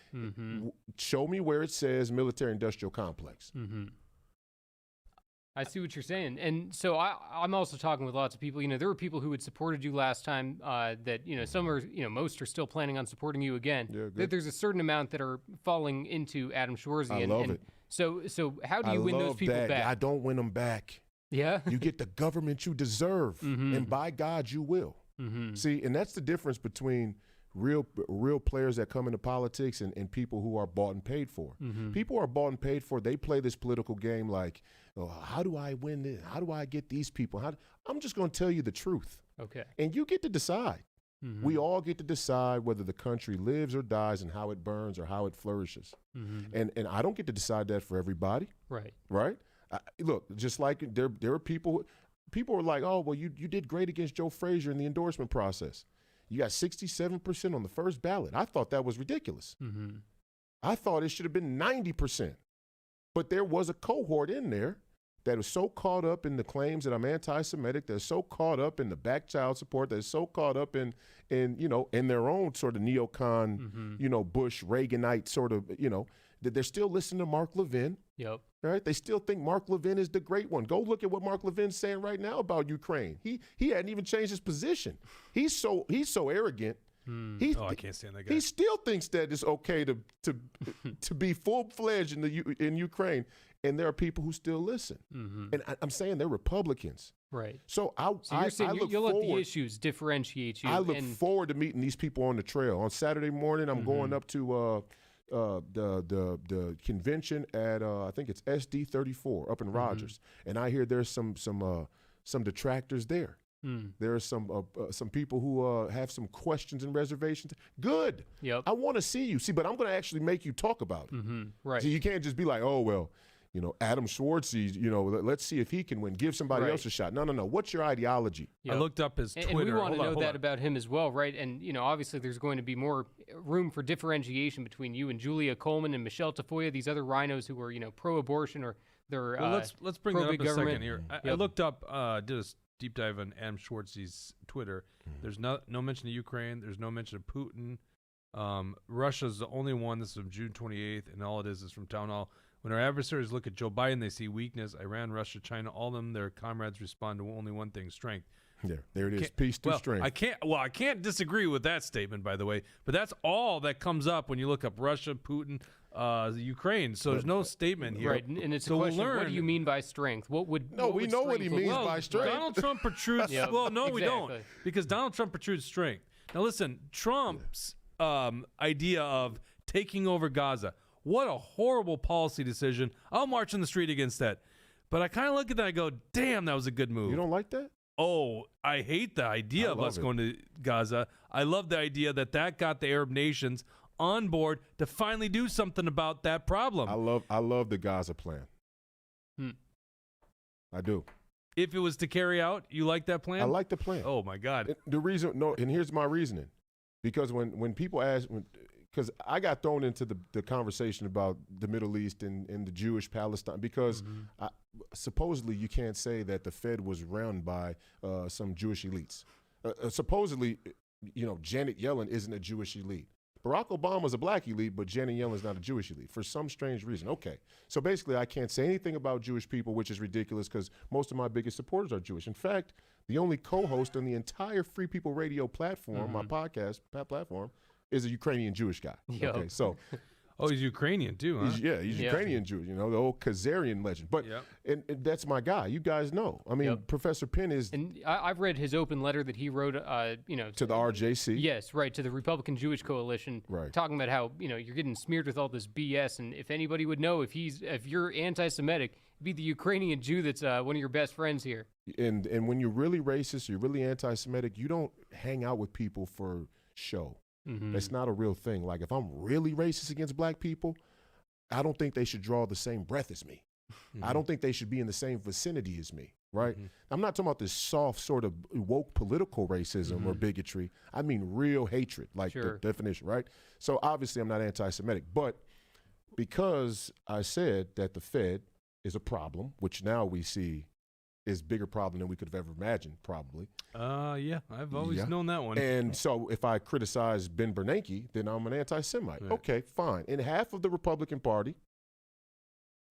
Show me where it says military-industrial complex. I see what you're saying. And so I'm also talking with lots of people. There were people who had supported you last time that, some are, most are still planning on supporting you again. There's a certain amount that are falling into Adam Schwarzy. I love it. So how do you win those people back? I don't win them back. Yeah? You get the government you deserve, and by God, you will. See, and that's the difference between real players that come into politics and people who are bought and paid for. People are bought and paid for. They play this political game like, oh, how do I win this? How do I get these people? I'm just going to tell you the truth. Okay. And you get to decide. We all get to decide whether the country lives or dies and how it burns or how it flourishes. And I don't get to decide that for everybody. Right? Look, just like there are people are like, oh, well, you did great against Joe Frazier in the endorsement process. You got 67% on the first ballot. I thought that was ridiculous. I thought it should have been 90%. But there was a cohort in there that was so caught up in the claims that I'm anti-Semitic, that's so caught up in the back child support, that's so caught up in their own sort of neocon, Bush, Reaganite sort of, that they're still listening to Mark Levin. Right? They still think Mark Levin is the great one. Go look at what Mark Levin's saying right now about Ukraine. He hadn't even changed his position. He's so arrogant. I can't stand that guy. He still thinks that it's okay to be full-fledged in Ukraine, and there are people who still listen. And I'm saying they're Republicans. Right. So you're saying you'll let the issues differentiate you. I look forward to meeting these people on the trail. On Saturday morning, I'm going up to the convention at I think it's SD 34 up in Rogers, and I hear there's some detractors there. There are some people who have some questions and reservations. Good. I want to see you. But I'm going to actually make you talk about it. Right. So you can't just be like, oh well, Adam Schwarzy, let's see if he can win. Give somebody else a shot. No. What's your ideology? I looked up his Twitter. And we want to know that about him as well, right? And, obviously there's going to be more room for differentiation between you and Julia Coleman and Michelle Tafoya, these other rhinos who are, pro-abortion or they're let's bring that up a second here. I Yep. looked up, did a deep dive on Adam Schwarzy's Twitter. There's no mention of Ukraine. There's no mention of Putin. Russia's the only one. This is from June 28th, and all it is from Town Hall. When our adversaries look at Joe Biden, they see weakness. Iran, Russia, China, all of them, their comrades respond to only one thing: strength. There it is. Peace through strength. I can't disagree with that statement, by the way. But that's all that comes up when you look up Russia, Putin, Ukraine. So there's no statement here. Right, and it's a question, what do you mean by strength? We know what he means by strength. Donald Trump protrudes. Well, no, we don't. Because Donald Trump protrudes strength. Now, listen, Trump's idea of taking over Gaza, what a horrible policy decision. I'll march in the street against that. But I kind of look at that and I go, damn, that was a good move. You don't like that? Oh, I hate the idea of us going to Gaza. I love the idea that got the Arab nations on board to finally do something about that problem. I love the Gaza plan. I do. If it was to carry out, you like that plan? I like the plan. Oh my God. And here's my reasoning. Because when people ask, because I got thrown into the conversation about the Middle East and the Jewish Palestine, because supposedly you can't say that the Fed was run by some Jewish elites. Supposedly, Janet Yellen isn't a Jewish elite. Barack Obama's a black elite, but Janet Yellen's not a Jewish elite for some strange reason. Okay, so basically I can't say anything about Jewish people, which is ridiculous because most of my biggest supporters are Jewish. In fact, the only co-host on the entire Free People Radio platform, my podcast platform, is a Ukrainian Jewish guy. Yep. Okay, so oh, he's Ukrainian too, huh? He's Ukrainian Jewish, the old Khazarian legend. But and that's my guy. You guys know. I mean, Professor Penn is. And I've read his open letter that he wrote, to the RJC. Yes, right, to the Republican Jewish Coalition, right, talking about how you're getting smeared with all this BS, and if anybody would know if you're anti-Semitic, it'd be the Ukrainian Jew that's one of your best friends here. And when you're really racist, you're really anti-Semitic, you don't hang out with people for show. That's not a real thing. Like, if I'm really racist against black people, I don't think they should draw the same breath as me. I don't think they should be in the same vicinity as me, right? I'm not talking about this soft sort of woke political racism or bigotry. I mean real hatred, like the definition, right? So obviously I'm not anti-Semitic, but because I said that the Fed is a problem, which now we see is bigger problem than we could have ever imagined, probably. Yeah, I've always known that one. And so if I criticize Ben Bernanke, then I'm an anti-Semite. Right. Okay, fine. And half of the Republican Party,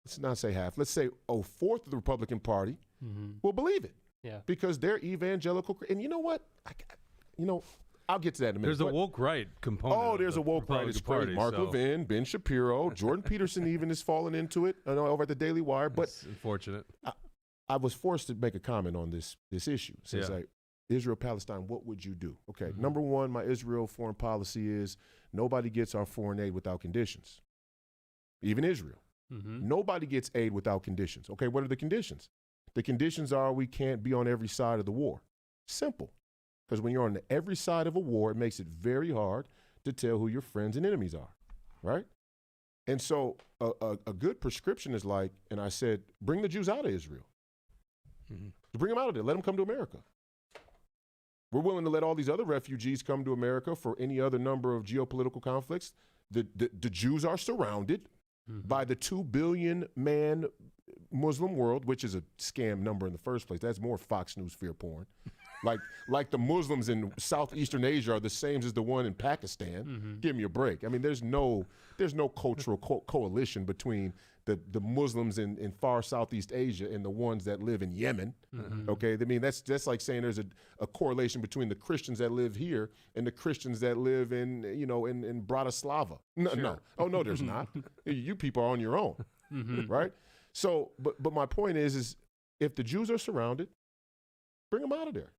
let's not say half, let's say a fourth of the Republican Party will believe it. Yeah. Because they're evangelical. And you know what? I'll get to that in a minute. There's a woke right component. Oh, there's a woke right. It's Party, Mark Levin, Ben Shapiro, Jordan Peterson even is falling into it over at the Daily Wire. But it's unfortunate. I was forced to make a comment on this issue. So it's like, Israel, Palestine, what would you do? Okay, number one, my Israel foreign policy is nobody gets our foreign aid without conditions. Even Israel. Nobody gets aid without conditions. Okay, what are the conditions? The conditions are we can't be on every side of the war. Simple. Because when you're on every side of a war, it makes it very hard to tell who your friends and enemies are, right? And so a good prescription is like, and I said, bring the Jews out of Israel. Bring them out of there. Let them come to America. We're willing to let all these other refugees come to America for any other number of geopolitical conflicts. The Jews are surrounded by the 2 billion man Muslim world, which is a scam number in the first place. That's more Fox News fear porn. Like the Muslims in Southeastern Asia are the same as the one in Pakistan. Give me a break. I mean, there's no cultural coalition between the Muslims in far Southeast Asia and the ones that live in Yemen. Okay, I mean that's like saying there's a correlation between the Christians that live here and the Christians that live in Bratislava. No, oh no, there's not. You people are on your own, right? So, but my point is if the Jews are surrounded, bring them out of there.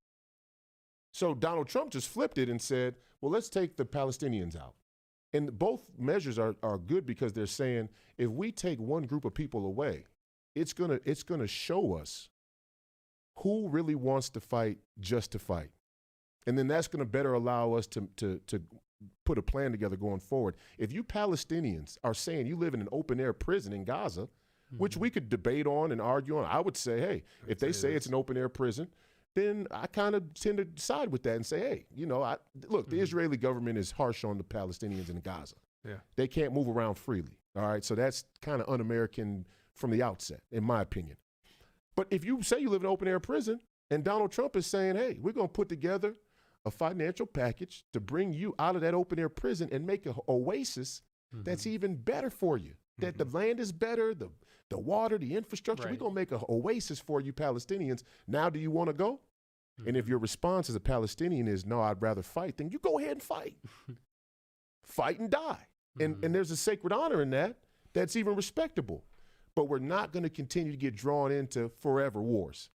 So Donald Trump just flipped it and said, well, let's take the Palestinians out. And both measures are good because they're saying if we take one group of people away, it's gonna show us who really wants to fight just to fight. And then that's gonna better allow us to put a plan together going forward. If you Palestinians are saying you live in an open air prison in Gaza, which we could debate on and argue on, I would say, hey, if they say it's an open air prison, then I kind of tend to side with that and say, hey, look, the Israeli government is harsh on the Palestinians in Gaza. Yeah. They can't move around freely. All right. So that's kind of un-American from the outset, in my opinion. But if you say you live in an open air prison and Donald Trump is saying, hey, we're going to put together a financial package to bring you out of that open air prison and make an oasis that's even better for you, that the land is better, the water, the infrastructure, we're going to make an oasis for you Palestinians. Now, do you want to go? And if your response as a Palestinian is, no, I'd rather fight, then you go ahead and fight. Fight and die. And there's a sacred honor in that that's even respectable. But we're not going to continue to get drawn into forever wars.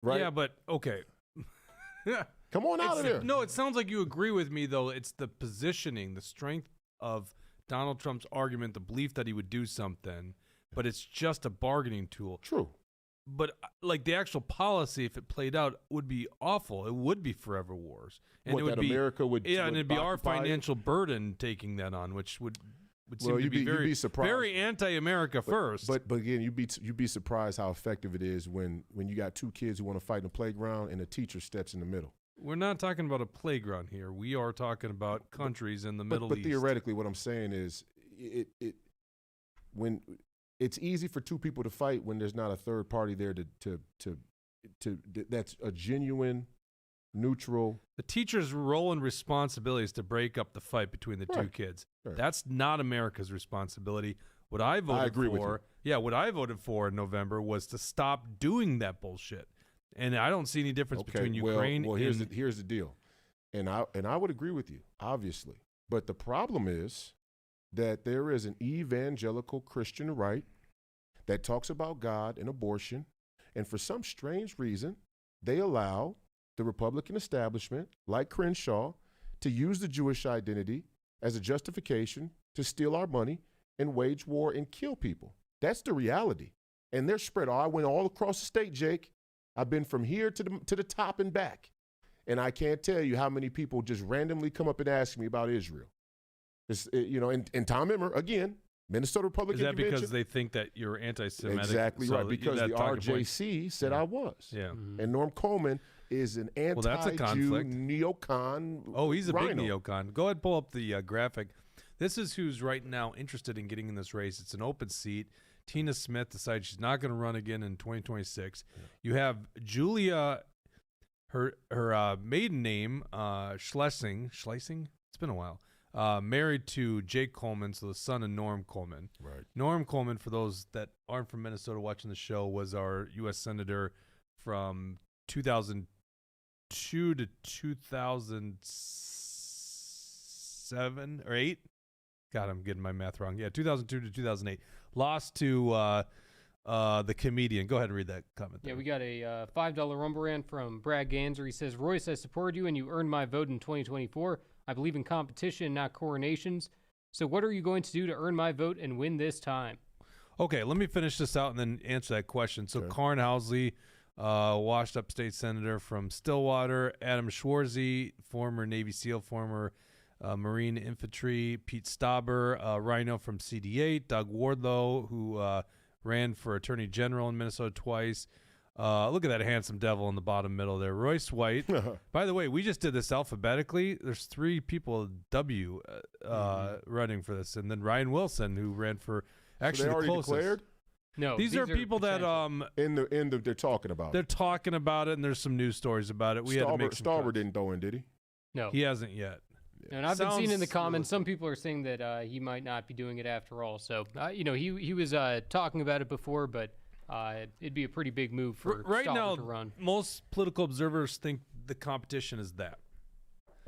Right? Yeah, but okay. Come on out of there. No, it sounds like you agree with me, though. It's the positioning, the strength of Donald Trump's argument, the belief that he would do something, but it's just a bargaining tool. True. But like the actual policy, if it played out, would be awful. It would be forever wars, and it would be America would. Yeah, and it'd be our financial burden taking that on, which would seem to be very surprised. Very anti-America first. But again, you'd be surprised how effective it is when you got two kids who want to fight in the playground and a teacher steps in the middle. We're not talking about a playground here. We are talking about countries in the Middle East. But theoretically, what I'm saying is, when it's easy for two people to fight when there's not a third party there to that's a genuine, neutral. The teacher's role and responsibility is to break up the fight between the two kids. Right. That's not America's responsibility. What I voted what I voted for in November was to stop doing that bullshit. And I don't see any difference between Ukraine. Well, here's the deal, and I would agree with you, obviously. But the problem is that there is an evangelical Christian right that talks about God and abortion, and for some strange reason, they allow the Republican establishment, like Crenshaw, to use the Jewish identity as a justification to steal our money and wage war and kill people. That's the reality. And they're spread. I went all across the state, Jake. I've been from here to the top and back. And I can't tell you how many people just randomly come up and ask me about Israel. And Tom Emmer, again, Minnesota Republican Is that Convention. because they think that you're anti-Semitic? Exactly so right, because the RJC said I was. Yeah. And Norm Coleman is an that's a anti-Jew conflict. neocon. Oh, he's a big RINO. neocon. Go ahead, pull up the graphic. This is who's right now interested in getting in this race. It's an open seat. Tina Smith decides she's not going to run again in 2026. Yeah. You have Julia, her maiden name, Schlesing. It's been a while. Married to Jake Coleman, so the son of Norm Coleman. Right. Norm Coleman, for those that aren't from Minnesota watching the show, was our U.S. Senator from 2002 to 2007 or 8. God, I'm getting my math wrong. Yeah, 2002 to 2008. Lost to the comedian. Go ahead and read that comment. Yeah, we got a $5 Rumble Rant from Brad Ganser. He says, Royce, I supported you and you earned my vote in 2024. I believe in competition, not coronations. So what are you going to do to earn my vote and win this time? Okay, let me finish this out and then answer that question. So Karn Housley, washed up state senator from Stillwater. Adam Schwarzy, former Navy SEAL, former Marine Infantry. Pete Stauber, RINO from CD8. Doug Wardlow, who ran for Attorney General in Minnesota twice. Look at that handsome devil in the bottom middle there. Royce White. By the way, we just did this alphabetically. There's 3 people, W, running for this. And then Ryan Wilson, who ran for actually they already the closest. declared? No, these are people that they're talking about. They're talking about it, and there's some news stories about it. We had to make some Stauber cuts. didn't throw in, did he? No, he hasn't yet. And I've been seeing in the comments, some people are saying that he might not be doing it after all. So, he was talking about it before, but it'd be a pretty big move for right Stauber now. to run. Most political observers think the competition is that.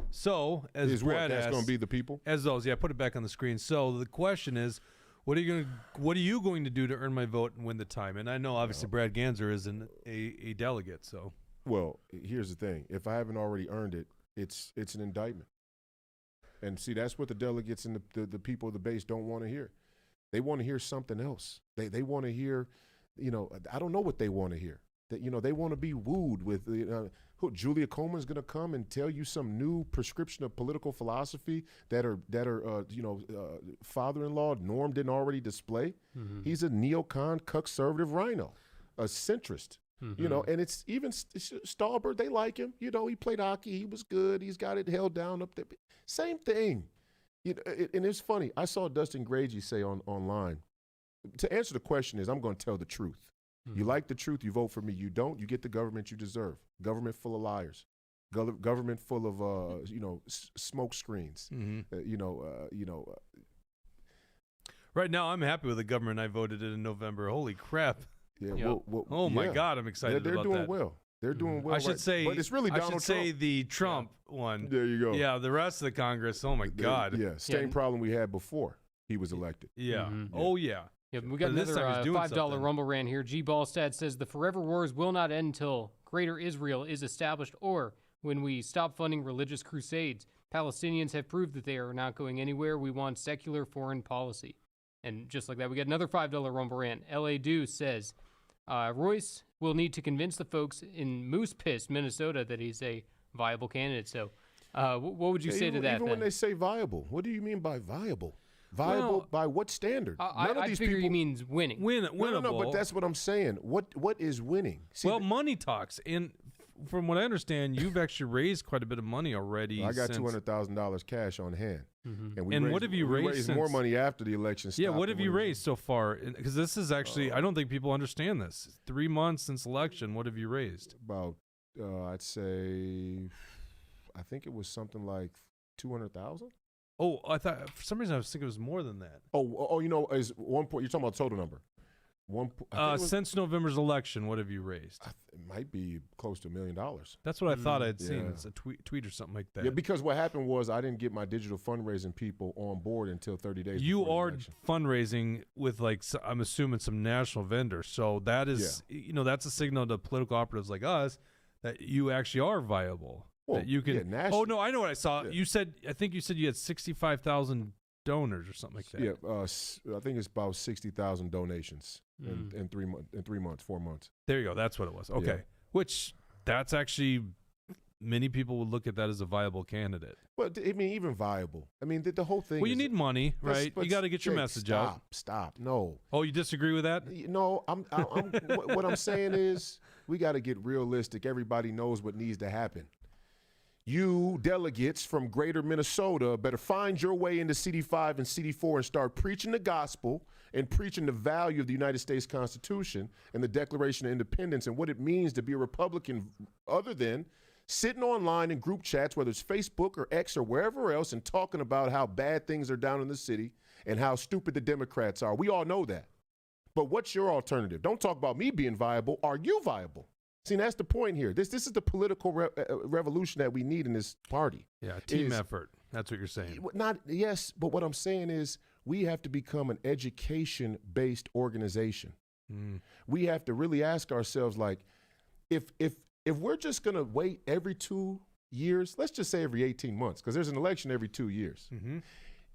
So, as Brad that's asked, going to be the people? As those, yeah, put it back on the screen. So the question is, what are you going to do to earn my vote and win the time? And I know obviously Brad Ganser is a delegate. So, well, here's the thing: if I haven't already earned it, it's an indictment. And see, that's what the delegates and the people of the base don't want to hear. They want to hear something else. They want to hear, I don't know what they want to hear. That they want to be wooed with. Julia Coleman's going to come and tell you some new prescription of political philosophy that are father-in-law Norm didn't already display. Mm-hmm. He's a neocon, conservative RINO, a centrist. Mm-hmm. And it's even Stauber, they like him. He played hockey. He was good. He's got it held down up there. Same thing. And it's funny. I saw Dustin Gragey say online, to answer the question is, I'm going to tell the truth. Mm-hmm. You like the truth, you vote for me. You don't, you get the government you deserve. Government full of liars. Government full of, smoke screens. Mm-hmm. Right now, I'm happy with the government I voted in November. Holy crap. Yeah. Well, my God, I'm excited about that. They're doing well. They're doing well. I should say, but it's really Donald Trump. say the Trump one. There you go. Yeah, the rest of the Congress. Oh my God. Yeah, same problem we had before he was elected. Yeah. Mm-hmm. Oh yeah. Yeah, we got another $5 Rumble Rant here. G. Ballstad says the forever wars will not end until Greater Israel is established, or when we stop funding religious crusades. Palestinians have proved that they are not going anywhere. We want secular foreign policy. And just like that, we got another $5 Rumble Rant. L.A. Dew says Royce will need to convince the folks in Moose Piss, Minnesota, that he's a viable candidate. So what would you say to that? Even when they say viable, what do you mean by viable? Viable by what standard? None of these figure people. He means winning. Winnable. No, but that's what I'm saying. What is winning? See, money talks. And from what I understand, you've actually raised quite a bit of money already. I got $200,000 cash on hand. Mm-hmm. And what have you raised? We raised more money after the election. Yeah, what have you raised so far? Because this is actually, I don't think people understand this. 3 months since election, what have you raised? About, I'd say, I think it was something like 200,000. Oh, I thought for some reason I was thinking it was more than that. Is 1 point? You're talking about total number. Since November's election, what have you raised? It might be close to $1 million. That's what I thought I'd seen. It's a tweet or something like that. Yeah, because what happened was I didn't get my digital fundraising people on board until 30 days. You are fundraising with I'm assuming some national vendors. So that is, that's a signal to political operatives like us that you actually are viable. Well, that you can. Oh no, I know what I saw. Yeah. I think you said you had 65,000 donors or something like that. Yeah, I think it's about 60,000 donations in 3 months, 4 months. There you go. That's what it was. Okay, yeah. Which that's actually many people would look at that as a viable candidate. Well, I mean, even viable. I mean, the whole thing. Well, you is, need money, right? You got to get your message out. Stop. No. Oh, you disagree with that? No, what I'm saying is we got to get realistic. Everybody knows what needs to happen. You delegates from greater Minnesota better find your way into CD5 and CD4 and start preaching the gospel and preaching the value of the United States Constitution and the Declaration of Independence and what it means to be a Republican, other than sitting online in group chats, whether it's Facebook or X or wherever else, and talking about how bad things are down in the city and how stupid the Democrats are. We all know that. But what's your alternative? Don't talk about me being viable. Are you viable? See, that's the point here. This is the political revolution that we need in this party. Yeah, team effort. That's what you're saying. Yes, but what I'm saying is we have to become an education-based organization. We have to really ask ourselves, like, if we're just going to wait every 2 years, let's just say every 18 months, because there's an election every 2 years.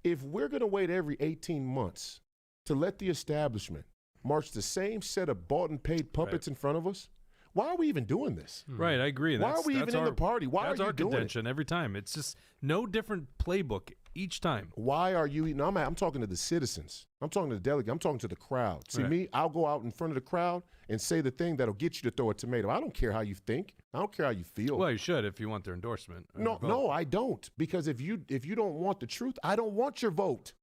If we're going to wait every 18 months to let the establishment march the same set of bought and paid puppets in front of us, why are we even doing this? Right, I agree. Why are we even in the party? Why are you doing it? That's our contention every time. It's just no different playbook each time. Why are you? No, I'm talking to the citizens. I'm talking to the delegate. I'm talking to the crowd. See, me, I'll go out in front of the crowd and say the thing that'll get you to throw a tomato. I don't care how you think. I don't care how you feel. Well, you should if you want their endorsement. No, I don't. Because if you don't want the truth, I don't want your vote.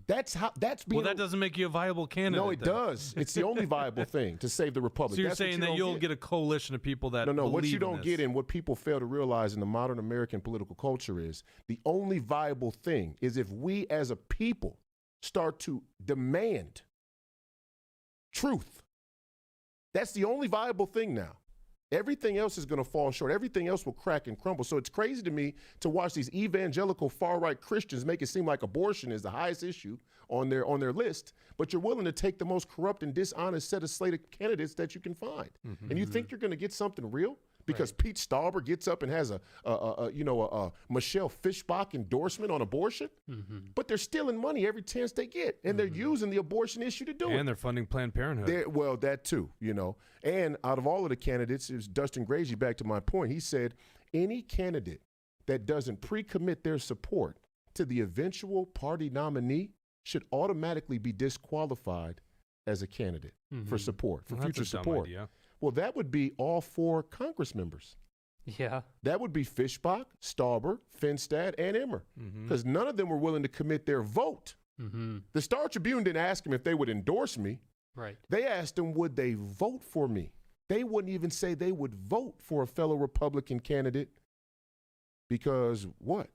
That's being. Well, that doesn't make you a viable candidate. No, it does. It's the only viable thing to save the republic. So you're saying that you'll get a coalition of people that no. What you believe in don't get, and what people fail to realize in the modern American political culture, is the only viable thing is if we as a people start to demand truth. That's the only viable thing now. Everything else is going to fall short. Everything else will crack and crumble. So it's crazy to me to watch these evangelical far-right Christians make it seem like abortion is the highest issue on their list, but you're willing to take the most corrupt and dishonest set of slated candidates that you can find. And you think you're going to get something real? Because Pete Stauber gets up and has a Michelle Fishbach endorsement on abortion, but they're stealing money every chance they get, and they're using the abortion issue to do it. And they're funding Planned Parenthood. Well, that too, And out of all of the candidates, it was Dustin Grazy, back to my point, he said any candidate that doesn't pre-commit their support to the eventual party nominee should automatically be disqualified as a candidate for support, for future support. Idea. Well, that would be all 4 Congress members. Yeah. That would be Fishbach, Stauber, Finstad, and Emmer, because none of them were willing to commit their vote. The Star Tribune didn't ask them if they would endorse me. Right. They asked them, would they vote for me? They wouldn't even say they would vote for a fellow Republican candidate because what?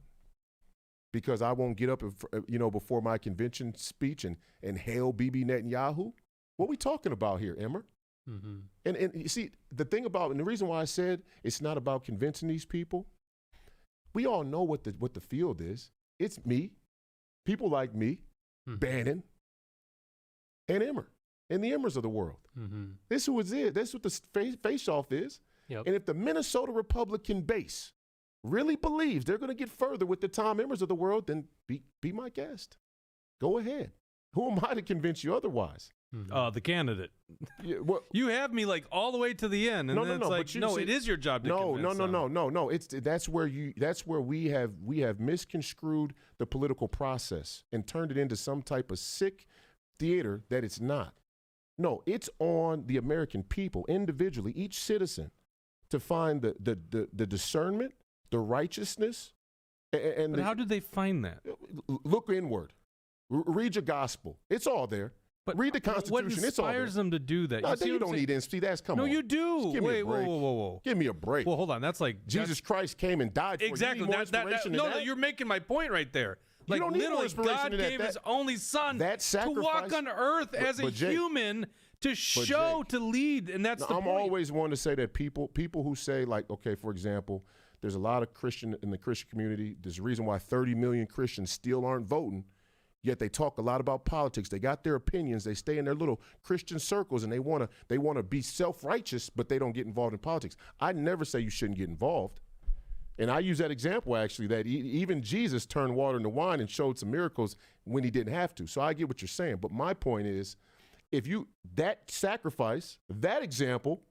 Because I won't get up, before my convention speech and hail Bibi Netanyahu? What are we talking about here, Emmer? And you see, the thing about, and the reason why I said it's not about convincing these people, we all know what the field is. It's me, people like me, Bannon, and Emmer, and the Emmers of the world. This is who it is. That's what the face-off is. Yep. And if the Minnesota Republican base really believes they're going to get further with the Tom Emmers of the world, then be my guest. Go ahead. Who am I to convince you otherwise? The candidate. Yeah, well, you have me like all the way to the end, and no, then it's like, it is your job to convince them. No. That's where we have misconstrued the political process and turned it into some type of sick theater that it's not. No, it's on the American people individually, each citizen, to find the discernment, the righteousness, and how do they find that? Look inward. Read your gospel. It's all there. But read the Constitution. What inspires them to do that? No, you don't need inspi. That's come on. No, you do. Give me a break. Whoa. Give me a break. Well, hold on. That's like Jesus Christ came and died for exactly. you. No, you're making my point right there. Like, you don't need literally, God gave His only Son to walk on earth as a human to show, to lead, and that's the point. I'm always one to say that people who say, like, okay, for example, there's a lot of Christian in the Christian community. There's a reason why 30 million Christians still aren't voting. Yet they talk a lot about politics. They got their opinions. They stay in their little Christian circles, and they want to be self-righteous, but they don't get involved in politics. I never say you shouldn't get involved. And I use that example, actually, that even Jesus turned water into wine and showed some miracles when he didn't have to. So I get what you're saying. But my point is, that sacrifice, that example,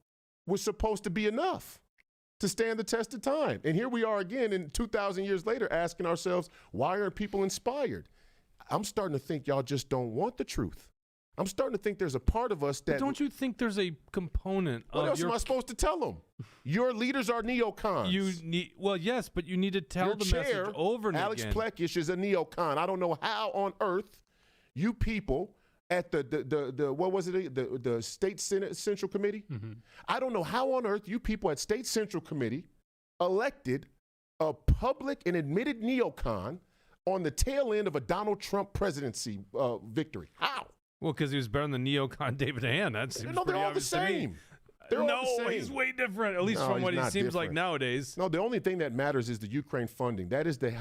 was supposed to be enough to stand the test of time. And here we are again in 2,000 years later asking ourselves, why aren't people inspired? I'm starting to think y'all just don't want the truth. I'm starting to think there's a part of us that... But don't you think there's a component what of else am I supposed to tell them? Your leaders are neocons. Well, yes, but you need to tell Your the chair, message over and Alex again. Plekish is a neocon. I don't know how on earth you people at the what was it, the State Senate Central Committee? I don't know how on earth you people at State Central Committee elected a public and admitted neocon on the tail end of a Donald Trump presidency victory. How? Well, because he was better than neocon David Hand. That seems No, they're pretty all the obvious to me. same. They're all the same. He's way different, at least No, from he's what he not seems like different. nowadays. No, the only thing that matters is the Ukraine funding. That is the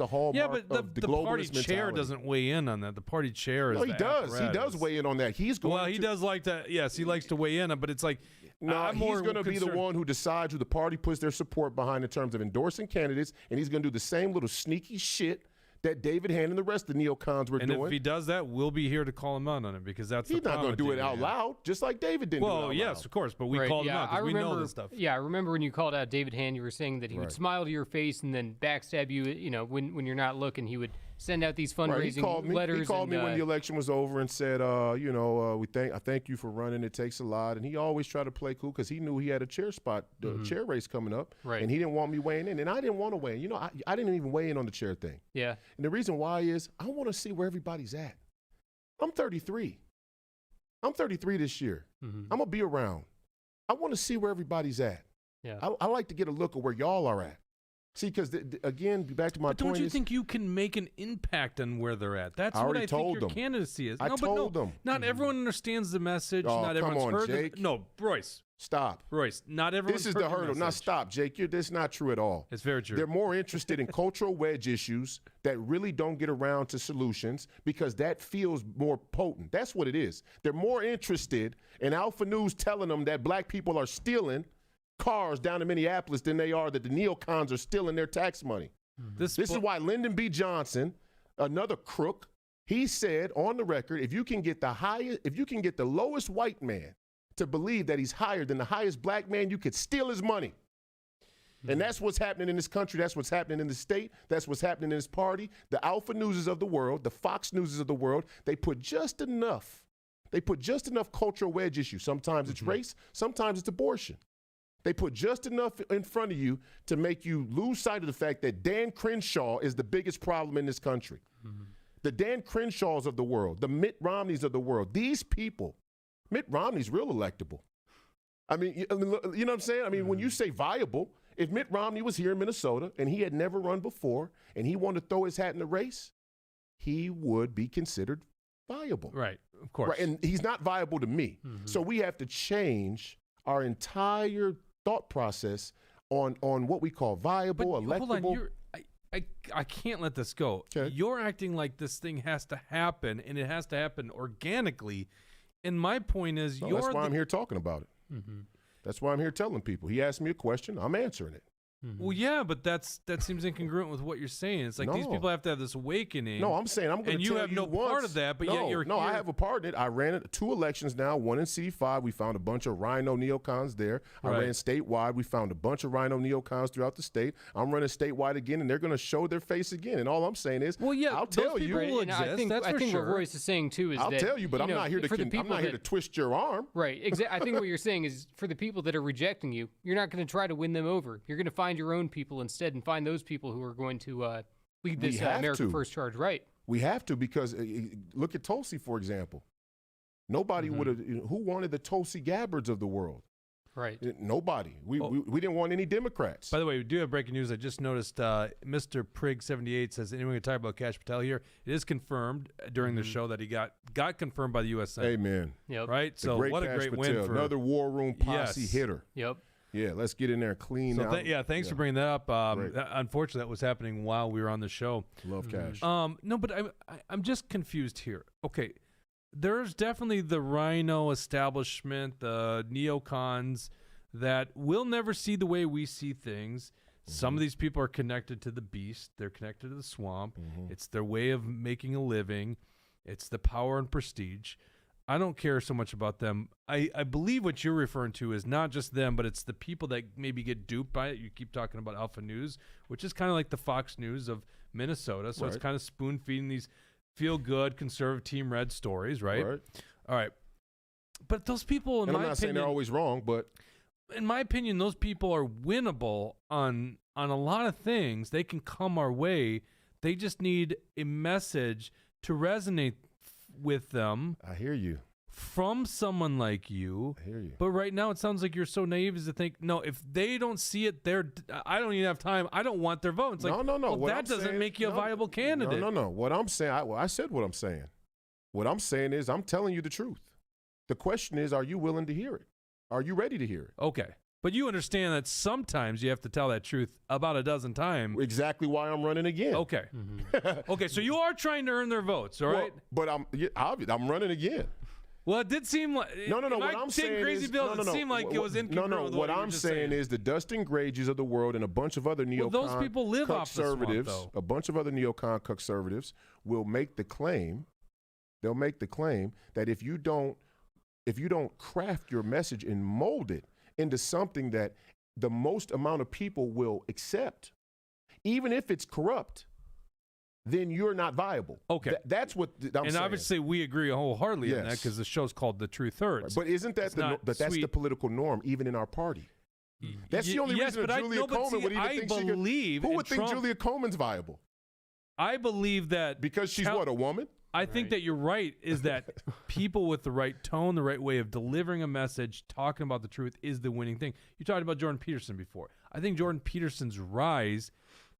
hallmark Yeah, but of the the party globalist chair mentality. doesn't weigh in on that. The party chair is No, he the does. He apparatus. does weigh in on that. He's going. Well, he does like to. Yes, he likes to weigh in, but it's like No, I'm more he's going to be the concerned- one who decides who the party puts their support behind in terms of endorsing candidates, and he's going to do the same little sneaky shit that David Hand and the rest of the neocons were And doing. if he does that, we'll be here to call him out on it because that's He's the not problem going to with do it David out Hand. loud, just like David didn't do it Well, out yes, loud. of course, but we Right, called him yeah, out because we know remember- this stuff. Yeah, I remember when you called out David Hand, you were saying that he would Right. smile to your face and then backstab you. You know, when you're not looking, he would send out these fundraising Right, he called me. letters. He called and, me when the election was over and said, I thank you for running. It takes a lot. And he always tried to play cool because he knew he had a chair spot, chair race coming up, Right. and he didn't want me weighing in, and I didn't want to weigh in. You know, I didn't even weigh in on the chair thing. Yeah. And the reason why is I want to see where everybody's at. I'm 33. I'm 33 this year. I'm going to be around. I want to see where everybody's at. Yeah. I like to get a look at where y'all are at. See, because, again, back to my But point don't you is, think you can make an impact on where they're at? That's I what already I think told your them. candidacy is. I no, told but no, them. Not everyone understands the message. Oh, not come everyone's on, heard Jake. No, Royce. Stop. Royce, not everyone. This is the hurdle. Now, stop, Jake. This is not true at all. It's very true. They're more interested in cultural wedge issues that really don't get around to solutions because that feels more potent. That's what it is. They're more interested in Alpha News telling them that black people are stealing cars down in Minneapolis than they are that the neocons are stealing their tax money. This is why Lyndon B. Johnson, another crook, he said on the record, if you can get the lowest white man to believe that he's higher than the highest black man, you could steal his money. And that's what's happening in this country. That's what's happening in the state. That's what's happening in this party. The Alpha Newses of the world, the Fox Newses of the world, they put just enough cultural wedge issues. Sometimes it's race, sometimes it's abortion. They put just enough in front of you to make you lose sight of the fact that Dan Crenshaw is the biggest problem in this country. The Dan Crenshaws of the world, the Mitt Romneys of the world, these people, Mitt Romney's real electable. I mean, you know what I'm saying? I mean, when you say viable, if Mitt Romney was here in Minnesota and he had never run before and he wanted to throw his hat in the race, he would be considered viable. Right, of course. Right, and he's not viable to me. So we have to change our entire thought process on what we call viable, electable. Hold on, I can't let this go. Okay. You're acting like this thing has to happen, and it has to happen organically. And my point is, No, that's why I'm here talking about it. That's why I'm here telling people. He asked me a question, I'm answering it. Well, yeah, but that seems incongruent with what you're saying. It's like these No. people have to have this awakening. No, I'm saying I'm going to and tell you have no once. part of that, but no, yet you're no, here. I have a part in it. I ran 2 elections now, one in C5. We found a bunch of RINO neocons there. I Right. ran statewide. We found a bunch of RINO neocons throughout the state. I'm running statewide again, and they're going to show their face again. And all I'm saying is, Well, yeah, I'll those tell people you. will And exist, I think, that's I for think sure. what Royce is saying too is I'll that, tell you, but I'm know, not here to for the I'm people not here to that- twist your arm. Right. I think what you're saying is for the people that are rejecting you, you're not going to try to win them over. You're going to find your own people instead and find those people who are going to lead this have America to. First charge. Right. We have to because look at Tulsi, for example. Nobody would have. Who wanted the Tulsi Gabbards of the world? Right. Nobody. We didn't want any Democrats. By the way, we do have breaking news. I just noticed Mr. Prig78 says, anyone can talk about Cash Patel here? It is confirmed during the show that he got confirmed by the U.S. Senate. Amen. Yep. Right? The So great what a Cash great Patel, win for another war room posse Yes. hitter. Yep. Yeah, let's get in there and clean So out. thanks for bringing that up. Great. Unfortunately, that was happening while we were on the show. Love Cash. No, but I'm just confused here. Okay, there's definitely the RINO establishment, the neocons that will never see the way we see things. Some of these people are connected to the beast. They're connected to the swamp. It's their way of making a living. It's the power and prestige. I don't care so much about them. I believe what you're referring to is not just them, but it's the people that maybe get duped by it. You keep talking about Alpha News, which is kind of like the Fox News of Minnesota. So it's kind of spoon feeding these feel-good conservative Team Red stories, right? All right. But those people, in my opinion, I'm not saying they're always wrong, but in my opinion, those people are winnable on a lot of things. They can come our way. They just need a message to resonate with them. I hear you. From someone like you. I hear you. But right now, it sounds like you're so naive as to think, no, if they don't see it, I don't even have time. I don't want their vote. It's like, no. Well, that doesn't make you a viable candidate. No. What I'm saying, I said what I'm saying. What I'm saying is I'm telling you the truth. The question is, are you willing to hear it? Are you ready to hear it? Okay. But you understand that sometimes you have to tell that truth about a dozen times. Exactly why I'm running again. Okay. Okay, so you are trying to earn their votes, all right? But I'm running again. Well, it did seem like no. What I'm saying is it seemed like it was incongruent. What I'm saying is the Dustin Grages of the world and a bunch of other neocon those people live off the swamp, though. A bunch of other neocon conservatives will make the claim. They'll make the claim that if you don't craft your message and mold it into something that the most amount of people will accept, even if it's corrupt, then you're not viable. Okay. That's what I'm saying. And obviously we agree wholeheartedly on that because the show's called The Truth Hurts. But isn't that that's the political norm, even in our party? That's the only reason that Julia Coleman would even think who would think Julia Coleman's viable? I believe that. Because she's what, a woman? I think that you're right, is that people with the right tone, the right way of delivering a message, talking about the truth is the winning thing. You talked about Jordan Peterson before. I think Jordan Peterson's rise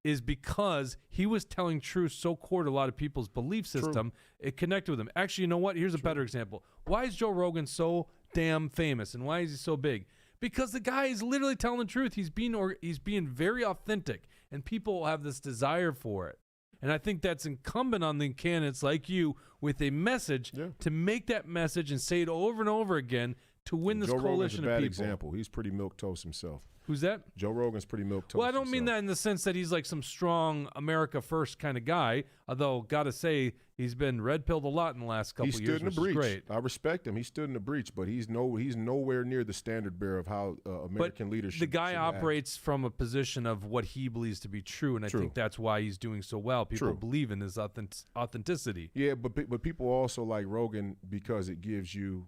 is because he was telling truth so core to a lot of people's belief system, it connected with them. Actually, you know what? Here's a better example. Why is Joe Rogan so damn famous, and why is he so big? Because the guy is literally telling the truth. He's being very authentic, and people have this desire for it. And I think that's incumbent on the candidates like you with a message to make that message and say it over and over again to win this coalition of people. Joe Rogan's a bad example. He's pretty milquetoast himself. Who's that? Joe Rogan's pretty milquetoast. Well, I don't mean that in the sense that he's like some strong America first kind of guy. Although, gotta say, he's been red-pilled a lot in the last couple of years. He stood in the breach. Great. I respect him. He stood in the breach, but he's nowhere near the standard bearer of how American leadership. The guy operates from a position of what he believes to be true, and I think that's why he's doing so well. People believe in his authenticity. Yeah, but people also like Rogan because it gives you.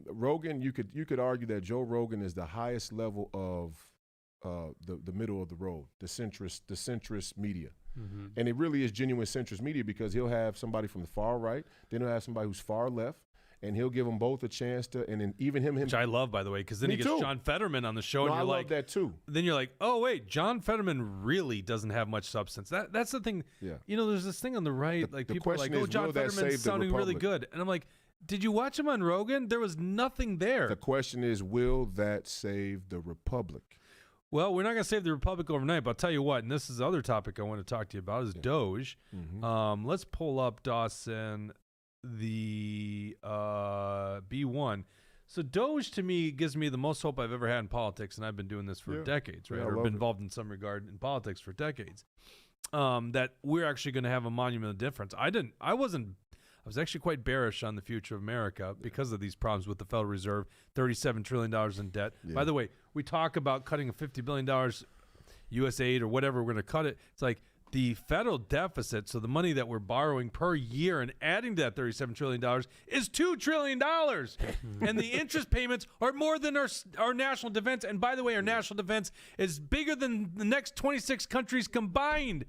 Rogan, you could argue that Joe Rogan is the highest level of the middle of the road, the centrist media. And it really is genuine centrist media because he'll have somebody from the far right, then he'll have somebody who's far left, and he'll give them both a chance to, and then even him. Which I love, by the way, because then he gets John Fetterman on the show, and you're like, I love that too. Then you're like, oh wait, John Fetterman really doesn't have much substance. That's the thing. Yeah. You know, there's this thing on the right, like people are like, oh, John Fetterman's sounding really good, and I'm like, did you watch him on Rogan? There was nothing there. The question is, will that save the republic? Well, we're not going to save the republic overnight, but I'll tell you what, and this is the other topic I want to talk to you about, is DOGE. Let's pull up, Dawson, the B1. So DOGE, to me, gives me the most hope I've ever had in politics, and I've been doing this for decades, right? Or been involved in some regard in politics for decades. That we're actually going to have a monumental difference. I was actually quite bearish on the future of America because of these problems with the Federal Reserve, $37 trillion in debt. By the way, we talk about cutting a $50 billion U.S. aid or whatever we're going to cut it. It's like the federal deficit, so the money that we're borrowing per year and adding to that $37 trillion is $2 trillion. And the interest payments are more than our national defense. And by the way, our national defense is bigger than the next 26 countries combined.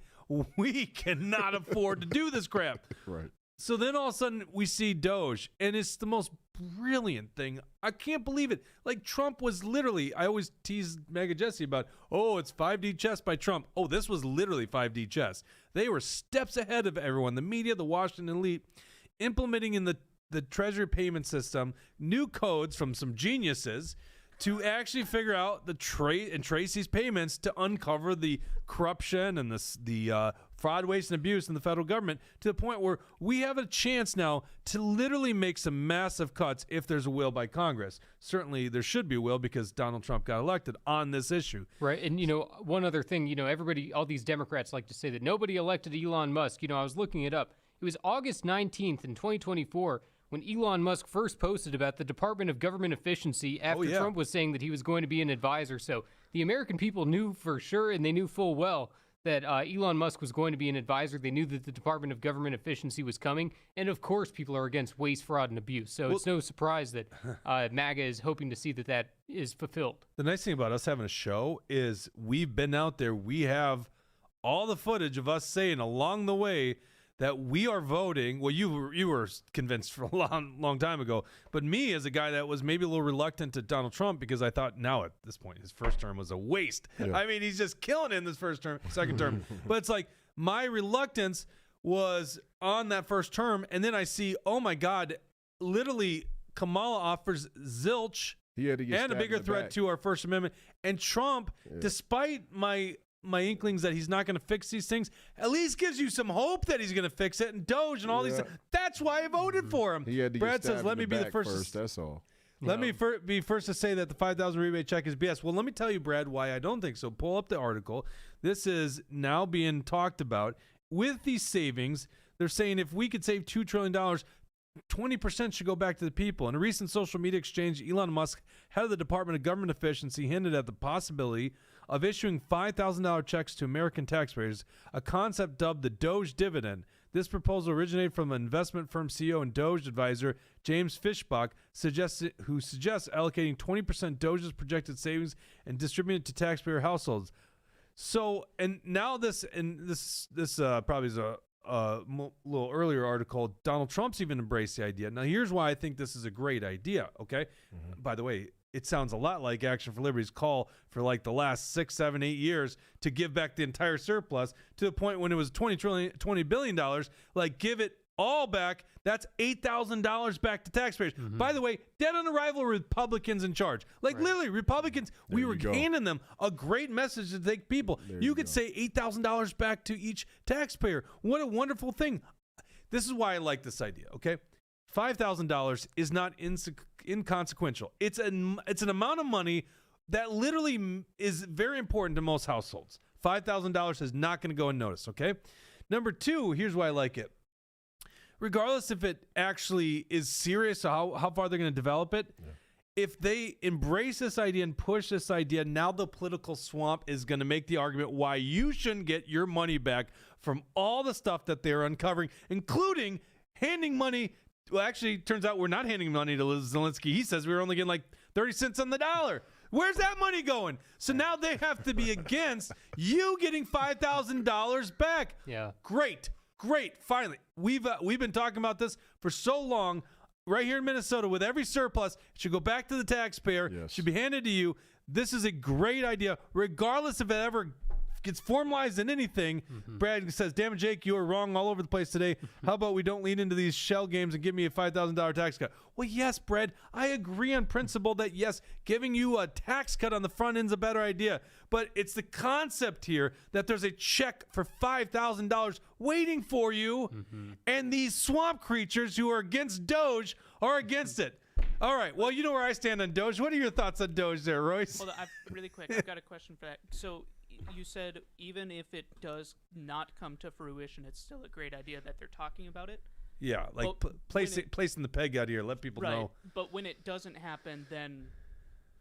We cannot afford to do this crap. Right. So then all of a sudden we see DOGE, and it's the most brilliant thing. I can't believe it. Like Trump was literally, I always tease Mega Jesse about, oh, it's 5D chess by Trump. Oh, this was literally 5D chess. They were steps ahead of everyone, the media, the Washington elite, implementing in the Treasury payment system new codes from some geniuses to actually figure out and trace these payments to uncover the corruption and the fraud, waste, and abuse in the federal government to the point where we have a chance now to literally make some massive cuts if there's a will by Congress. Certainly there should be a will because Donald Trump got elected on this issue. Right. And, one other thing, everybody, all these Democrats like to say that nobody elected Elon Musk. I was looking it up. It was August 19th in 2024 when Elon Musk first posted about the Department of Government Efficiency after Trump was saying that he was going to be an advisor. So the American people knew for sure, and they knew full well that Elon Musk was going to be an advisor. They knew that the Department of Government Efficiency was coming. And of course, people are against waste, fraud, and abuse. So it's no surprise that MAGA is hoping to see that that is fulfilled. The nice thing about us having a show is we've been out there. We have all the footage of us saying along the way that we are voting. Well, you were convinced for a long time ago, but me as a guy that was maybe a little reluctant to Donald Trump because I thought now at this point his first term was a waste. Yeah. I mean, he's just killing it in this second term. But it's like my reluctance was on that first term, and then I see, oh my God, literally Kamala offers zilch and a bigger threat to our First Amendment, and Trump, despite my inklings that he's not going to fix these things, at least gives you some hope that he's going to fix it. And DOGE and all these things. That's why I voted for him. Brad says, let me be the first. That's all. Let me be first to say that the $5,000 rebate check is BS. Well, let me tell you, Brad, why I don't think so. Pull up the article. This is now being talked about. With these savings, they're saying if we could save $2 trillion, 20% should go back to the people. In a recent social media exchange, Elon Musk, head of the Department of Government Efficiency, hinted at the possibility of issuing $5,000 checks to American taxpayers, a concept dubbed the DOGE dividend. This proposal originated from an investment firm CEO and DOGE advisor James Fishbach, who suggests allocating 20% DOGE's projected savings and distributing it to taxpayer households. So, and now this probably is a little earlier article, Donald Trump's even embraced the idea. Now, here's why I think this is a great idea, okay? By the way, it sounds a lot like Action for Liberty's call for like the last 6, 7, 8 years to give back the entire surplus to the point when it was $20 billion. Like, give it all back. That's $8,000 back to taxpayers. By the way, dead on arrival, Republicans in charge. Like, literally, Republicans, we were handing them a great message to take people. You could say $8,000 back to each taxpayer. What a wonderful thing. This is why I like this idea, okay? $5,000 is not inconsequential. It's an amount of money that literally is very important to most households. $5,000 is not going to go unnoticed, okay? Number two, here's why I like it. Regardless if it actually is serious or how far they're going to develop it, if they embrace this idea and push this idea, now the political swamp is going to make the argument why you shouldn't get your money back from all the stuff that they're uncovering, including handing money. Well, actually, it turns out we're not handing money to Zelensky. He says we were only getting like 30 cents on the dollar. Where's that money going? So now they have to be against you getting $5,000 back. Yeah. Great. Finally, we've been talking about this for so long. Right here in Minnesota, with every surplus, it should go back to the taxpayer. Yes. Should be handed to you. This is a great idea, regardless if it ever gets formalized in anything. Brad says, damn it, Jake, you are wrong all over the place today. How about we don't lean into these shell games and give me a $5,000 tax cut? Well, yes, Brad, I agree on principle that, yes, giving you a tax cut on the front end is a better idea. But it's the concept here that there's a check for $5,000 waiting for you, and these swamp creatures who are against DOGE are against it. All right, well, you know where I stand on DOGE. What are your thoughts on DOGE there, Royce? Hold on, really quick, I've got a question for that. So you said even if it does not come to fruition, it's still a great idea that they're talking about it? Yeah, like placing the peg out here, let people know. But when it doesn't happen, then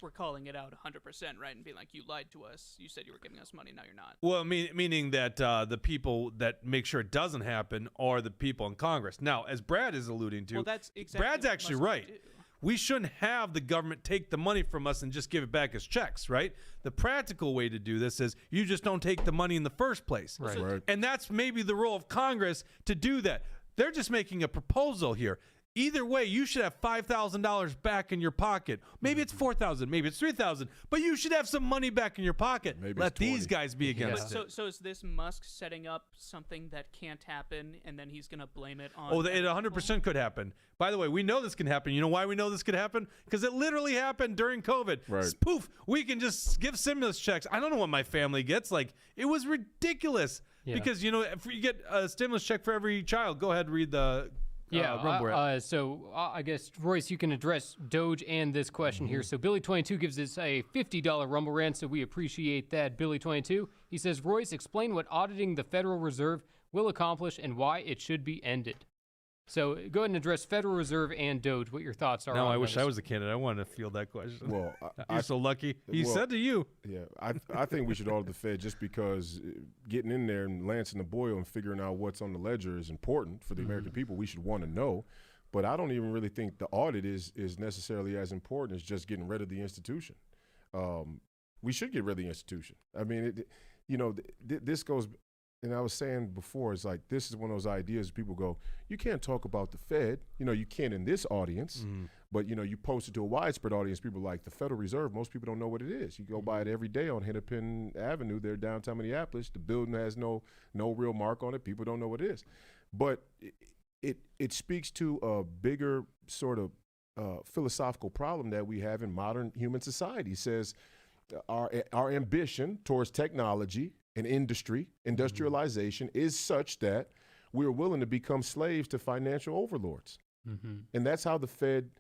we're calling it out 100%, right? And being like, you lied to us. You said you were giving us money. Now you're not. Well, meaning that the people that make sure it doesn't happen are the people in Congress. Now, as Brad is alluding to, that's exactly Brad's actually right. We shouldn't have the government take the money from us and just give it back as checks, right? The practical way to do this is you just don't take the money in the first place. Right. And that's maybe the role of Congress to do that. They're just making a proposal here. Either way, you should have $5,000 back in your pocket. Maybe it's $4,000, maybe it's $3,000, but you should have some money back in your pocket. Maybe Let these guys be against it. So is this Musk setting up something that can't happen, and then he's going to blame it on? Oh, it 100% could happen. By the way, we know this can happen. You know why we know this could happen? Because it literally happened during COVID. Right. Poof, we can just give stimulus checks. I don't know what my family gets. Like, it was ridiculous. Yeah. Because, you know, if you get a stimulus check for every child, go ahead and read the... So I guess, Royce, you can address DOGE and this question here. So Billy22 gives us a $50 Rumble Rant, so we appreciate that, Billy22. He says, Royce, explain what auditing the Federal Reserve will accomplish and why it should be ended. So go ahead and address Federal Reserve and DOGE. What your thoughts are? No, on I wish those. I was a candidate. I wanted to field that question. Well, You're so lucky. He well, said to you. Yeah, I think we should audit the Fed just because getting in there and lancing the boil and figuring out what's on the ledger is important for the American people. We should want to know. But I don't even really think the audit is necessarily as important as just getting rid of the institution. We should get rid of the institution. I mean, this goes, and I was saying before, it's like this is one of those ideas people go, you can't talk about the Fed. You can in this audience, but, you post it to a widespread audience. People like the Federal Reserve. Most people don't know what it is. You go by it every day on Hennepin Avenue there downtown Minneapolis. The building has no real mark on it. People don't know what it is. But it speaks to a bigger sort of philosophical problem that we have in modern human society. It says our ambition towards technology and industrialization is such that we're willing to become slaves to financial overlords. And that's how the Fed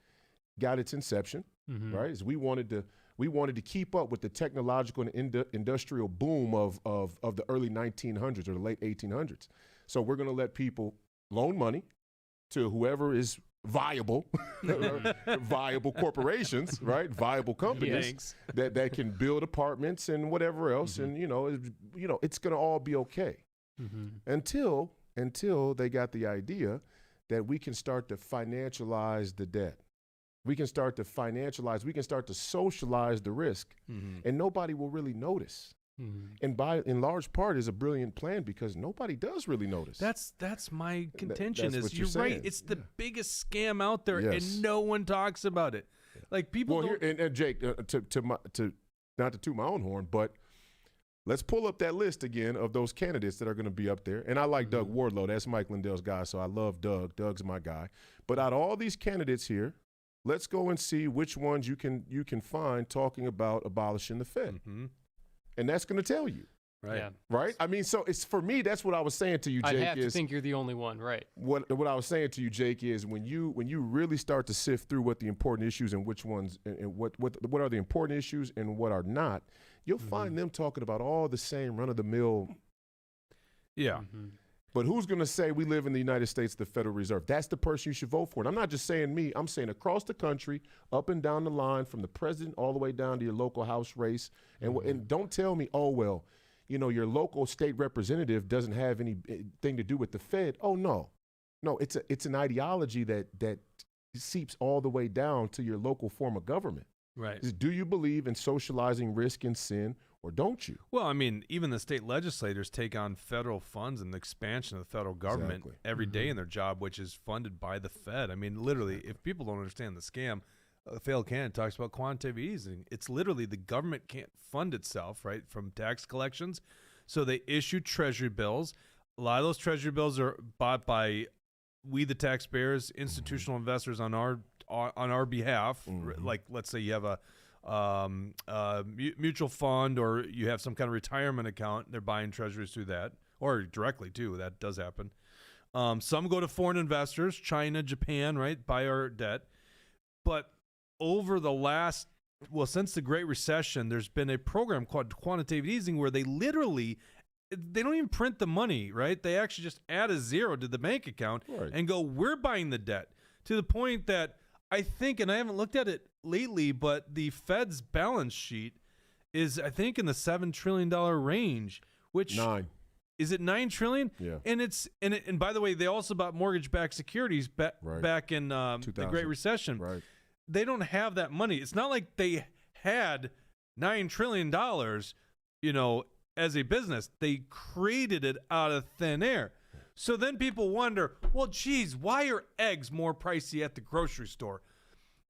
got its inception, right? Is we wanted to keep up with the technological and industrial boom of the early 1900s or the late 1800s. So we're going to let people loan money to whoever is viable, viable corporations, right? Viable companies that can build apartments and whatever else, and it's going to all be okay until they got the idea that we can start to financialize the debt. We can start to socialize the risk, and nobody will really notice. And in large part is a brilliant plan because nobody does really notice. That's my contention. That's is what you're you're right. saying. It's the biggest scam out there, Yes. and no one talks about it. Like people. Well, don't, and Jake, to not to toot my own horn, but let's pull up that list again of those candidates that are going to be up there. And I like Doug Wardlow. That's Mike Lindell's guy, so I love Doug. Doug's my guy. But out of all these candidates here, let's go and see which ones you can find talking about abolishing the Fed. And that's going to tell you. Right. Yeah. Right? I mean, so it's for me, that's what I was saying to you, Jake. I'd have to think you're the only one, right? What I was saying to you, Jake, is when you really start to sift through what the important issues and which ones and what are the important issues and what are not, you'll find them talking about all the same run-of-the-mill. Yeah. But who's going to say we live in the United States, the Federal Reserve? That's the person you should vote for. And I'm not just saying me. I'm saying across the country, up and down the line, from the president all the way down to your local House race. And don't tell me, oh, well, your local state representative doesn't have anything to do with the Fed. Oh, no. No, it's an ideology that seeps all the way down to your local form of government. Right. Do you believe in socializing risk and sin, or don't you? Well, I mean, even the state legislators take on federal funds and the expansion of the federal government every day in their job, which is funded by the Fed. I mean, literally, if people don't understand the scam, a failed candidate talks about quantitative easing. It's literally the government can't fund itself, right, from tax collections. So they issue treasury bills. A lot of those treasury bills are bought by we, the taxpayers, institutional investors on our behalf. Like, let's say you have a mutual fund or you have some kind of retirement account. They're buying treasuries through that, or directly too. That does happen. Some go to foreign investors, China, Japan, right, buy our debt. But over the last, since the Great Recession, there's been a program called quantitative easing where they don't even print the money, right? They actually just add a zero to the bank account and go, we're buying the debt, to the point that I think, and I haven't looked at it lately, but the Fed's balance sheet is, I think, in the $7 trillion range, which 9. Is it $9 trillion? Yeah. And by the way, they also bought mortgage-backed securities back in the Great Recession. Right. They don't have that money. It's not like they had $9 trillion, as a business. They created it out of thin air. So then people wonder, well, geez, why are eggs more pricey at the grocery store?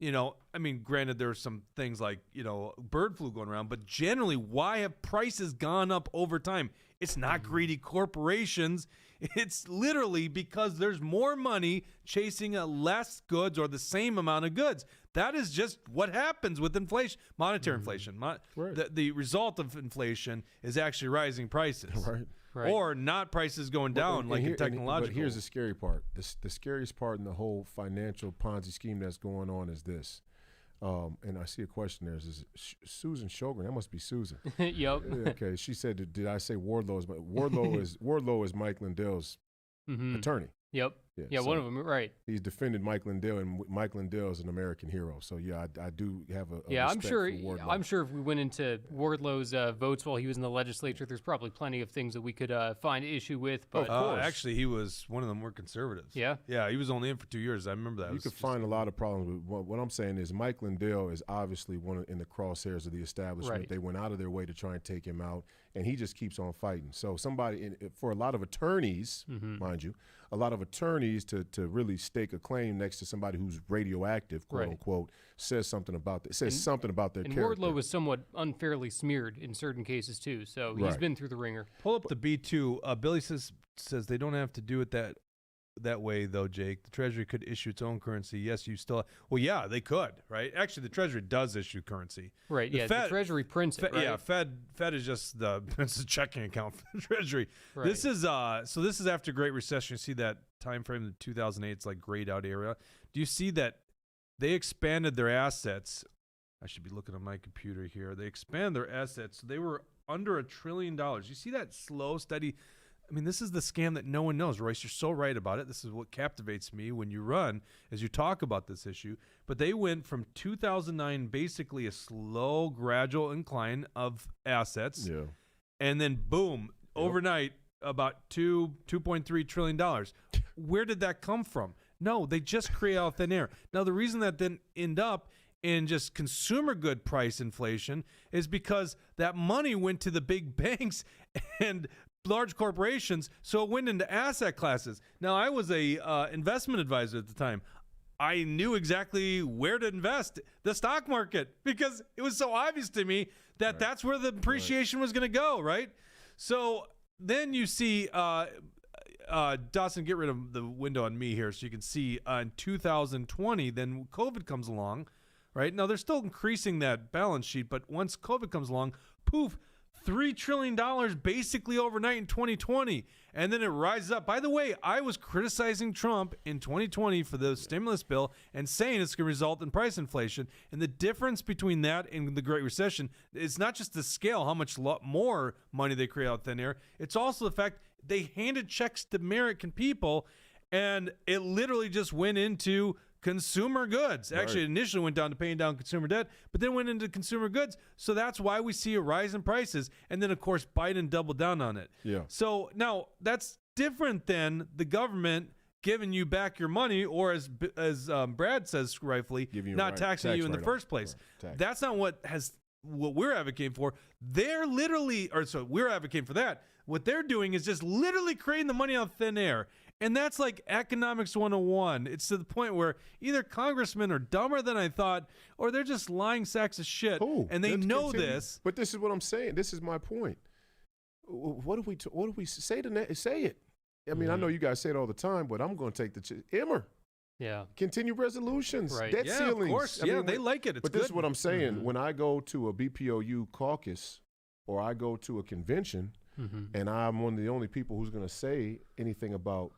I mean, granted, there are some things like, bird flu going around, but generally, why have prices gone up over time? It's not greedy corporations. It's literally because there's more money chasing less goods or the same amount of goods. That is just what happens with inflation, monetary inflation. The result of inflation is actually rising prices. Right. Or not prices going down in technological. But here's the scary part. The scariest part in the whole financial Ponzi scheme that's going on is this. And I see a question there. Is Susan Shogren? That must be Susan. Yep. Okay. She said, "Did I say Wardlow is Wardlow is Mike Lindell's attorney?" Yep. Yeah, so one of them, right. He's defended Mike Lindell, and Mike Lindell is an American hero. So, yeah, I do have a yeah, respect for Wardlow. I'm sure if we went into Wardlow's votes while he was in the legislature, there's probably plenty of things that we could find issue with. But actually, he was one of the more conservatives. Yeah? Yeah, he was only in for 2 years. I remember that. You could find a lot of problems with what I'm saying is Mike Lindell is obviously in the crosshairs of the establishment. Right. They went out of their way to try and take him out, and he just keeps on fighting. So for a lot of attorneys, mind you, a lot of attorneys to really stake a claim next to somebody who's radioactive, quote unquote, says something about something about their character. And Wardlow was somewhat unfairly smeared in certain cases too, so he's been through the ringer. Pull up the B2. Billy says they don't have to do it that way though, Jake. The Treasury could issue its own currency. Yes, you still. Well, yeah, they could, right? Actually, the Treasury does issue currency. Right. The Treasury prints it. Right? Yeah, Fed is just it's a checking account for the Treasury. Right. This is this is after Great Recession. You see that time frame in 2008. It's like grayed out area. Do you see that they expanded their assets? I should be looking at my computer here. They expand their assets. So they were under $1 trillion. You see that slow, steady. I mean, this is the scam that no one knows, Royce. You're so right about it. This is what captivates me when you run, as you talk about this issue. But they went from 2009, basically a slow, gradual incline of assets, and then boom, overnight, about $2.3 trillion. Where did that come from? No, they just create out thin air. Now, the reason that didn't end up in just consumer good price inflation is because that money went to the big banks and large corporations, so it went into asset classes. Now, I was a investment advisor at the time. I knew exactly where to invest, the stock market, because it was so obvious to me that that's where the appreciation was going to go, right? So then you see, Dawson, get rid of the window on me here so you can see in 2020, then COVID comes along, right? Now, they're still increasing that balance sheet, but once COVID comes along, poof, $3 trillion basically overnight in 2020, and then it rises up. By the way, I was criticizing Trump in 2020 for the stimulus bill and saying it's going to result in price inflation. And the difference between that and the Great Recession is not just the scale, how much more money they create out thin air. It's also the fact they handed checks to American people, and it literally just went into consumer goods. Actually, it initially went down to paying down consumer debt, but then went into consumer goods. So that's why we see a rise in prices. And then, of course, Biden doubled down on it. Yeah. So now that's different than the government giving you back your money, or as Brad says rightfully, not taxing you in the first place. That's not what we're advocating for. They're literally, we're advocating for that. What they're doing is just literally creating the money out of thin air. And that's like economics 101. It's to the point where either congressmen are dumber than I thought, or they're just lying sacks of shit. And they know this. But this is what I'm saying. This is my point. What do we say to that? Say it. I mean, I know you guys say it all the time, but I'm going to take the Emmer. Yeah. Continue resolutions. Right. Debt ceilings. Of course. They like it. It's but good. This is what I'm saying. When I go to a BPOU caucus or I go to a convention, and I'm one of the only people who's going to say anything about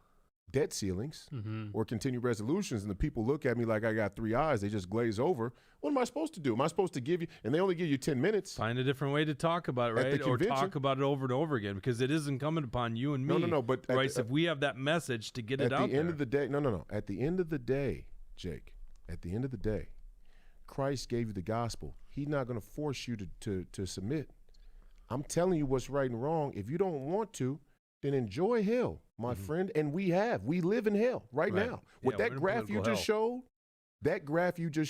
debt ceilings or continued resolutions, and the people look at me like I got three eyes, they just glaze over. What am I supposed to do? Am I supposed to give you, and they only give you 10 minutes. Find a different way to talk about it, right? Or talk about it over and over again, because it is incumbent upon you and me. No, but Royce, if we have that message to get it out there. At the end of the day, no. At the end of the day, Jake, at the end of the day, Christ gave you the gospel. He's not going to force you to submit. I'm telling you what's right and wrong. If you don't want to, then enjoy hell, my friend. And we live in hell right now. What that graph you just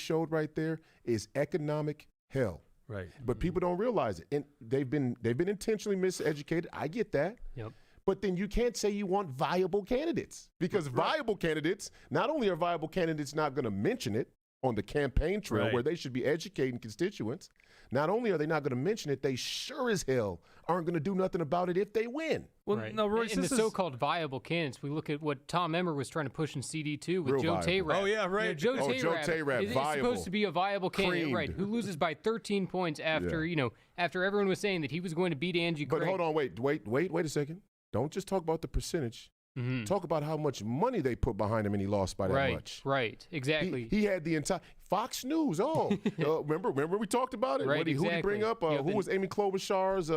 showed, right there is economic hell. Right. But people don't realize it. And they've been intentionally miseducated. I get that. Yep. But then you can't say you want viable candidates, because viable candidates, not only are viable candidates not going to mention it on the campaign trail where they should be educating constituents, not only are they not going to mention it, they sure as hell aren't going to do nothing about it if they win. Well, no, Royce, in the so-called viable candidates, we look at what Tom Emmer was trying to push in CD2 with Joe Tayrab. Oh, yeah, right. Joe Tayrab is supposed to be a viable candidate, Creamed. right, who loses by 13 points after, after everyone was saying that he was going to beat Angie Craig. But hold on, wait a second. Don't just talk about the percentage. Talk about how much money they put behind him and he lost by that much. Right, exactly. He had the entire Fox News. Oh, remember we talked about it? Right, Who did he bring up? Yeah, who was Amy Klobuchar's,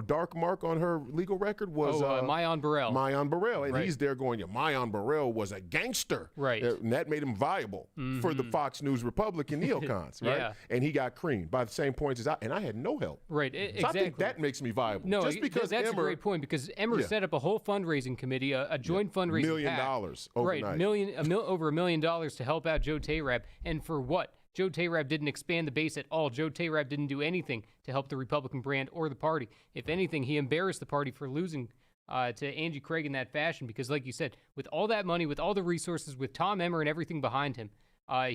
dark mark on her legal record was Mayan Burrell. Mayan Burrell. And Right. he's there going, Mayan Burrell was a gangster. Right. And that made him viable for the Fox News Republican neocons, right? Yeah. And he got creamed by the same points as I had no help. Right, So exactly. I think that makes me viable. No, Just because that's Emmer, a great point because Emmer Yeah. set up a whole fundraising committee, a joint fundraising $1 million pact. overnight. Right, over $1 million to help out Joe Tayrab. And for what? Joe Tayrab didn't expand the base at all. Joe Tayrab didn't do anything to help the Republican brand or the party. If anything, he embarrassed the party for losing to Angie Craig in that fashion because, like you said, with all that money, with all the resources, with Tom Emmer and everything behind him,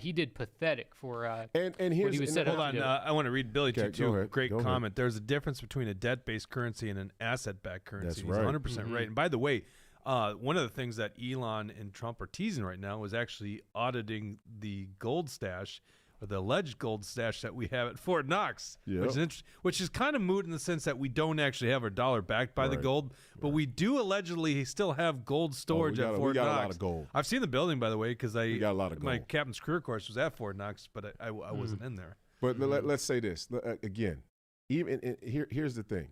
he did pathetic for and what here's he was set Hold up on, to do. I want to read Billy Okay, too. go ahead, Great go ahead. comment. There's a difference between a debt-based currency and an asset-backed currency. That's He's right. 100% right. And by the way, one of the things that Elon and Trump are teasing right now is actually auditing the gold stash, or the alleged gold stash that we have at Fort Knox, Yep. which is kind of moot in the sense that we don't actually have our dollar backed by the Right. gold, but we do allegedly still have gold storage at Fort we got Knox. a lot of gold. I've seen the building, by the way, because We got a lot of my gold. captain's career course was at Fort Knox, but I wasn't in there. But let's say this again. Here's the thing.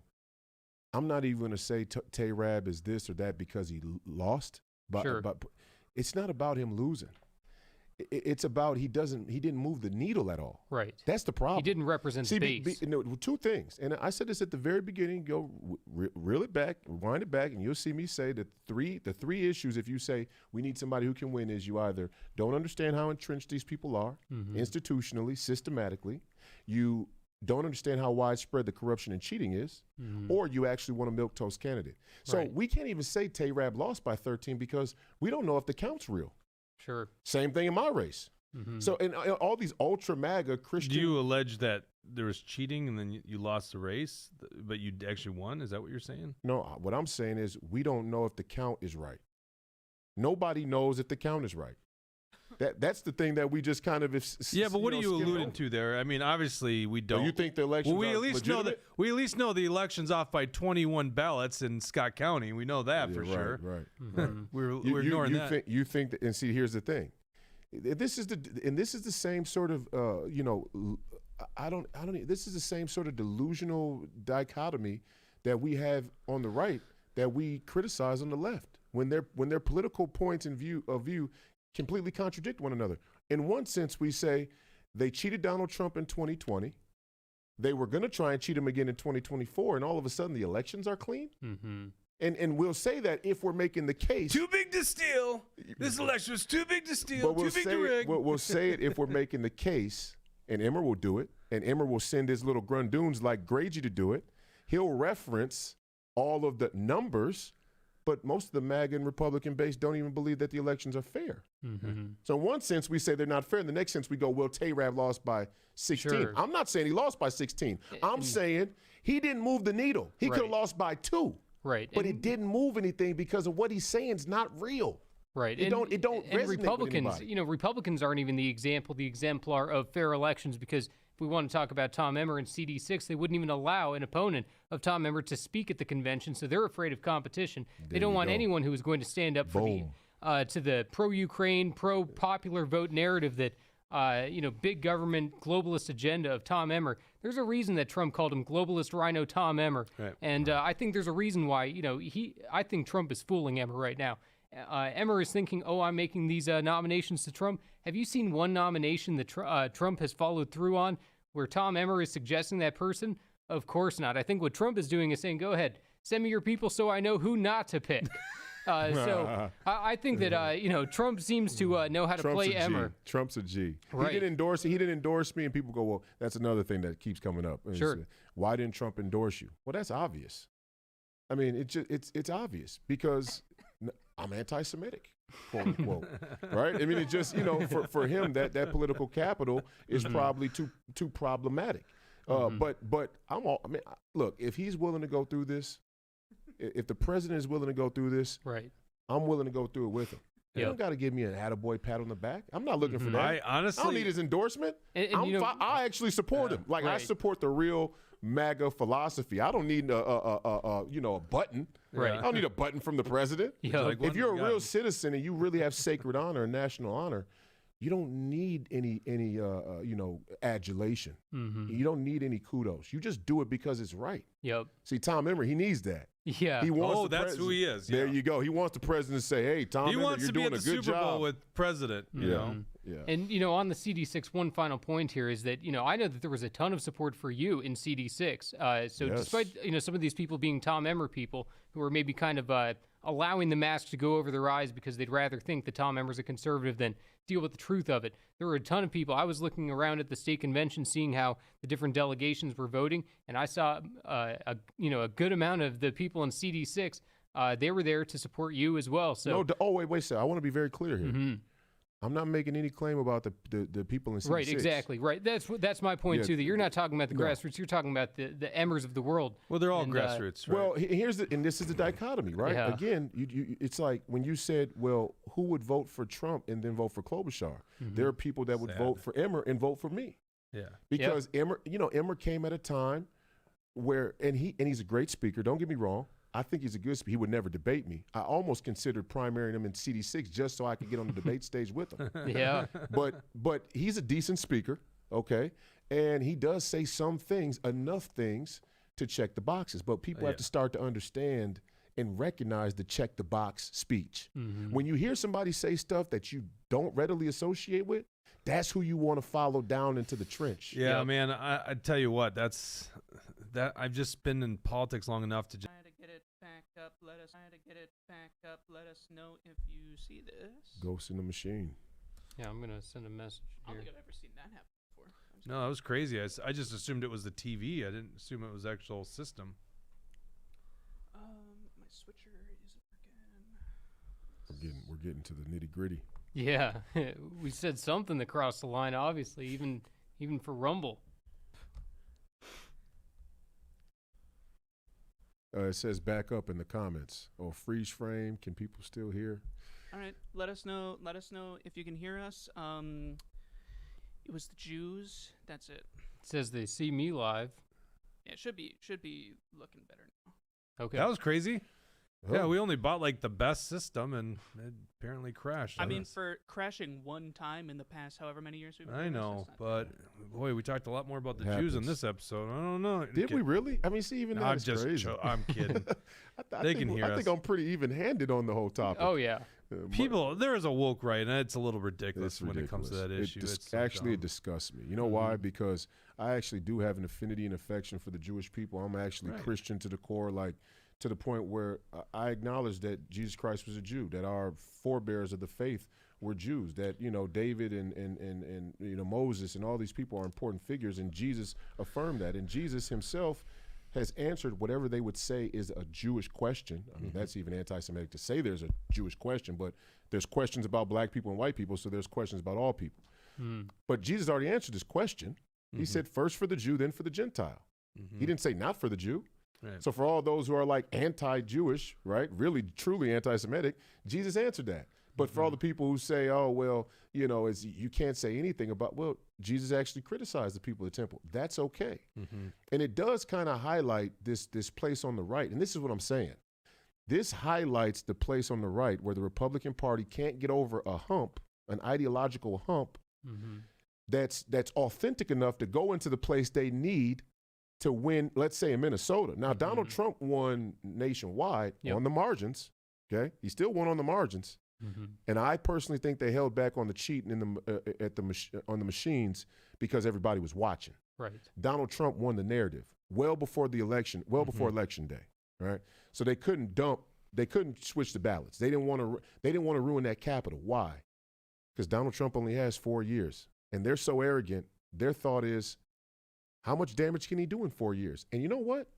I'm not even going to say Tayrab is this or that because he lost. Sure. But it's not about him losing. It's about he didn't move the needle at all. Right. That's the problem. He didn't represent the base. Two things, and I said this at the very beginning. Go reel it back, rewind it back, and you'll see me say that the three issues. If you say we need somebody who can win, is you either don't understand how entrenched these people are, institutionally, systematically, you don't understand how widespread the corruption and cheating is, or you actually want a milquetoast candidate. So Right. we can't even say Tayrab lost by 13 because we don't know if the count's real. Sure. Same thing in my race. So, and all these ultra MAGA Christian. Do you allege that there was cheating and then you lost the race, but you actually won? Is that what you're saying? No, what I'm saying is we don't know if the count is right. Nobody knows if the count is right. That's the thing that we just kind of Yeah, but what are you skip alluding over. to there? I mean, obviously we don't. You think the elections Well, we are at least know that legitimate? we at least know the election's off by 21 ballots in Scott County. We know that for Yeah, sure. Right. We're ignoring that. You think that, and see, here's the thing. This is the same sort of this is the same sort of delusional dichotomy that we have on the right that we criticize on the left when their political points of view completely contradict one another. In one sense, we say they cheated Donald Trump in 2020. They were going to try and cheat him again in 2024, and all of a sudden the elections are clean. And we'll say that if we're making the case. Too big to steal. This election was too big to steal. But Too big to rig. we'll say it if we're making the case, and Emmer will do it, and Emmer will send his little grundoons like Grady to do it. He'll reference all of the numbers, but most of the MAGA and Republican base don't even believe that the elections are fair. So in one sense, we say they're not fair. In the next sense, we go, well, Tayrab lost by 16. Sure. I'm not saying he lost by 16. I'm saying he didn't move the needle. He could have Right. lost by 2. Right. But it didn't move anything because of what he's saying is not real. Right. It don't resonate with Republicans, anybody. Republicans aren't even the exemplar of fair elections because if we want to talk about Tom Emmer and CD6, they wouldn't even allow an opponent of Tom Emmer to speak at the convention, so they're afraid of competition. They don't want anyone who is going to stand up for to the pro-Ukraine, pro-popular vote narrative that big government globalist agenda of Tom Emmer. There's a reason that Trump called him globalist RINO Tom Emmer. Right. And I think there's a reason why, I think Trump is fooling Emmer right now. Emmer is thinking, I'm making these nominations to Trump. Have you seen one nomination that Trump has followed through on where Tom Emmer is suggesting that person? Of course not. I think what Trump is doing is saying, go ahead, send me your people so I know who not to pick. So I think that, Trump seems to know how to play Emmer. Trump's a G. Right. He didn't endorse me, and people go, well, that's another thing that keeps coming up. And Sure. it's, why didn't Trump endorse you? Well, that's obvious. I mean, it's obvious because I'm anti-Semitic, quote unquote, right? I mean, it just, for him, that political capital is probably too problematic. But look, if he's willing to go through this, if the president is willing to go through this, Right. I'm willing to go through it with him. You don't got to give me an attaboy pat on the back. I'm not looking for that. I honestly don't need his endorsement. And I actually support him. Like I Right. support the real MAGA philosophy. I don't need a button. Right. I don't need a button from the president. Yeah. Like If you're a one- real citizen and you really have sacred honor and national honor, you don't need any adulation. You don't need any kudos. You just do it because it's right. Yep. See, Tom Emmer, he needs that. Yeah. He wants that's who he is. There you go. He wants the president to say, "Hey, Tom Emmer, you're doing a good job." He wants to be at the Super Bowl with president. You know. Yeah. And, on the CD6, one final point here is that, I know that there was a ton of support for you in CD6. So despite, some of these people being Tom Emmer people who are maybe kind of allowing the mask to go over their eyes because they'd rather think that Tom Emmer's a conservative than deal with the truth of it. There were a ton of people. I was looking around at the state convention, seeing how the different delegations were voting, and I saw, a good amount of the people in CD6, they were there to support you as well. So, wait a second. I want to be very clear here. I'm not making any claim about the people in C6. Right, exactly. Right. That's my point, too, that you're not talking about the grassroots. You're talking about the Emmers of the world. Well, they're all grassroots, right? Well, and this is the dichotomy, right? Yeah. Again, it's like when you said, well, who would vote for Trump and then vote for Klobuchar? There are people that would vote for Emmer and vote for me. Yeah. Because Emmer came at a time where, and he's a great speaker, don't get me wrong. I think he's a good speaker. He would never debate me. I almost considered primarying him in CD6 just so I could get on the debate stage with him. Yeah. But he's a decent speaker, okay? And he does say some things, enough things to check the boxes. But people have to start to understand and recognize the check the box speech. When you hear somebody say stuff that you don't readily associate with, that's who you want to follow down into the trench. Yeah, man, I tell you what, I've just been in politics long enough to just up. Let us try to get it back up. Let us know if you see this. Ghost in the machine. Yeah, I'm gonna send a message I here. don't think I've ever seen that happen before. No, that was crazy. I just assumed it was the TV. I didn't assume it was actual system. My switcher isn't working. We're getting to the nitty gritty. Yeah, we said something that crossed the line. Obviously, even for Rumble. It says back up in the comments. Or freeze frame. Can people still hear? All right, let us know if you can hear us. It was the Jews. That's it. It says they see me live. Yeah, it should be looking better now. Okay. That was crazy. Oh. Yeah, we only bought like the best system and it apparently crashed. I mean, for crashing one time in the past however many years we've been I doing this, know, that's not but bad. boy, we talked a lot more about the It Jews in happens. this episode. I don't know. Did we really? I mean, see, even I'm that's just crazy. I'm kidding. I They think, can hear I us. think I'm pretty even-handed on the whole topic. Oh yeah. There is a woke right, and it's a little ridiculous It's when it comes to that issue. It's so actually, it dumb. disgusts me. You know why? Because I actually do have an affinity and affection for the Jewish people. I'm actually Right. Christian to the core, like to the point where I acknowledge that Jesus Christ was a Jew, that our forebears of the faith were Jews, that David and Moses and all these people are important figures, and Jesus affirmed that. And Jesus himself has answered whatever they would say is a Jewish question. I mean, that's even anti-Semitic to say there's a Jewish question, but there's questions about black people and white people, so there's questions about all people. But Jesus already answered this question. He said first for the Jew, then for the Gentile. He didn't say not for the Jew. Right. So for all those who are like anti-Jewish, right, really truly anti-Semitic, Jesus answered that. But for all the people who say, oh, well, you can't say anything about, well, Jesus actually criticized the people of the temple. That's okay. And it does kind of highlight this place on the right. And this is what I'm saying. This highlights the place on the right where the Republican Party can't get over a hump, an ideological hump, that's authentic enough to go into the place they need to win, let's say in Minnesota. Now, Donald Trump won nationwide on the margins, okay? He still won on the margins. And I personally think they held back on the cheating on the machines because everybody was watching. Right. Donald Trump won the narrative well before the election, before election day, right? So they couldn't switch the ballots. They didn't want to ruin that Capitol. Why? Because Donald Trump only has 4 years, and they're so arrogant. Their thought is, how much damage can he do in 4 years? And you know what?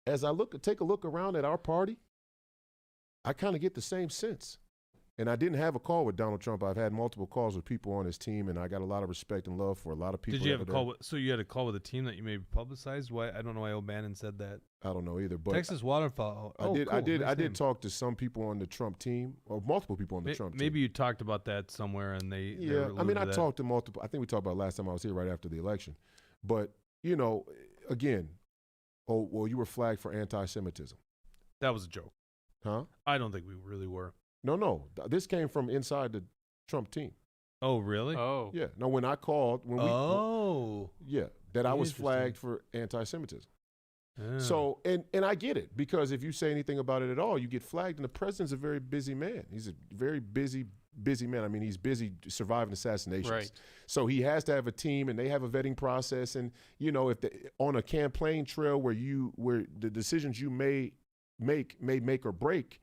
As I take a look around at our party, I kind of get the same sense. And I didn't have a call with Donald Trump. I've had multiple calls with people on his team, and I got a lot of respect and love for a lot of people. Did you have a call? So you had a call with a team that you maybe publicized? Why? I don't know why O'Bannon said that. I don't know either. But Texas Waterfall. I did talk to some people on the Trump team, or multiple people on the Trump team. Maybe you talked about that somewhere, and they. Yeah, I mean, I talked to multiple. I think we talked about it last time I was here, right after the election. But again, you were flagged for anti-Semitism. That was a joke. Huh? I don't think we really were. No. This came from inside the Trump team. Oh, really? Oh. Yeah. No, when I called, that I was Interesting. flagged for anti-Semitism. Yeah. So, and I get it, because if you say anything about it at all, you get flagged. And the president's a very busy man. He's a very busy man. I mean, he's busy surviving assassinations. Right. So he has to have a team, and they have a vetting process. And, you know, if on a campaign trail where the decisions you may make or break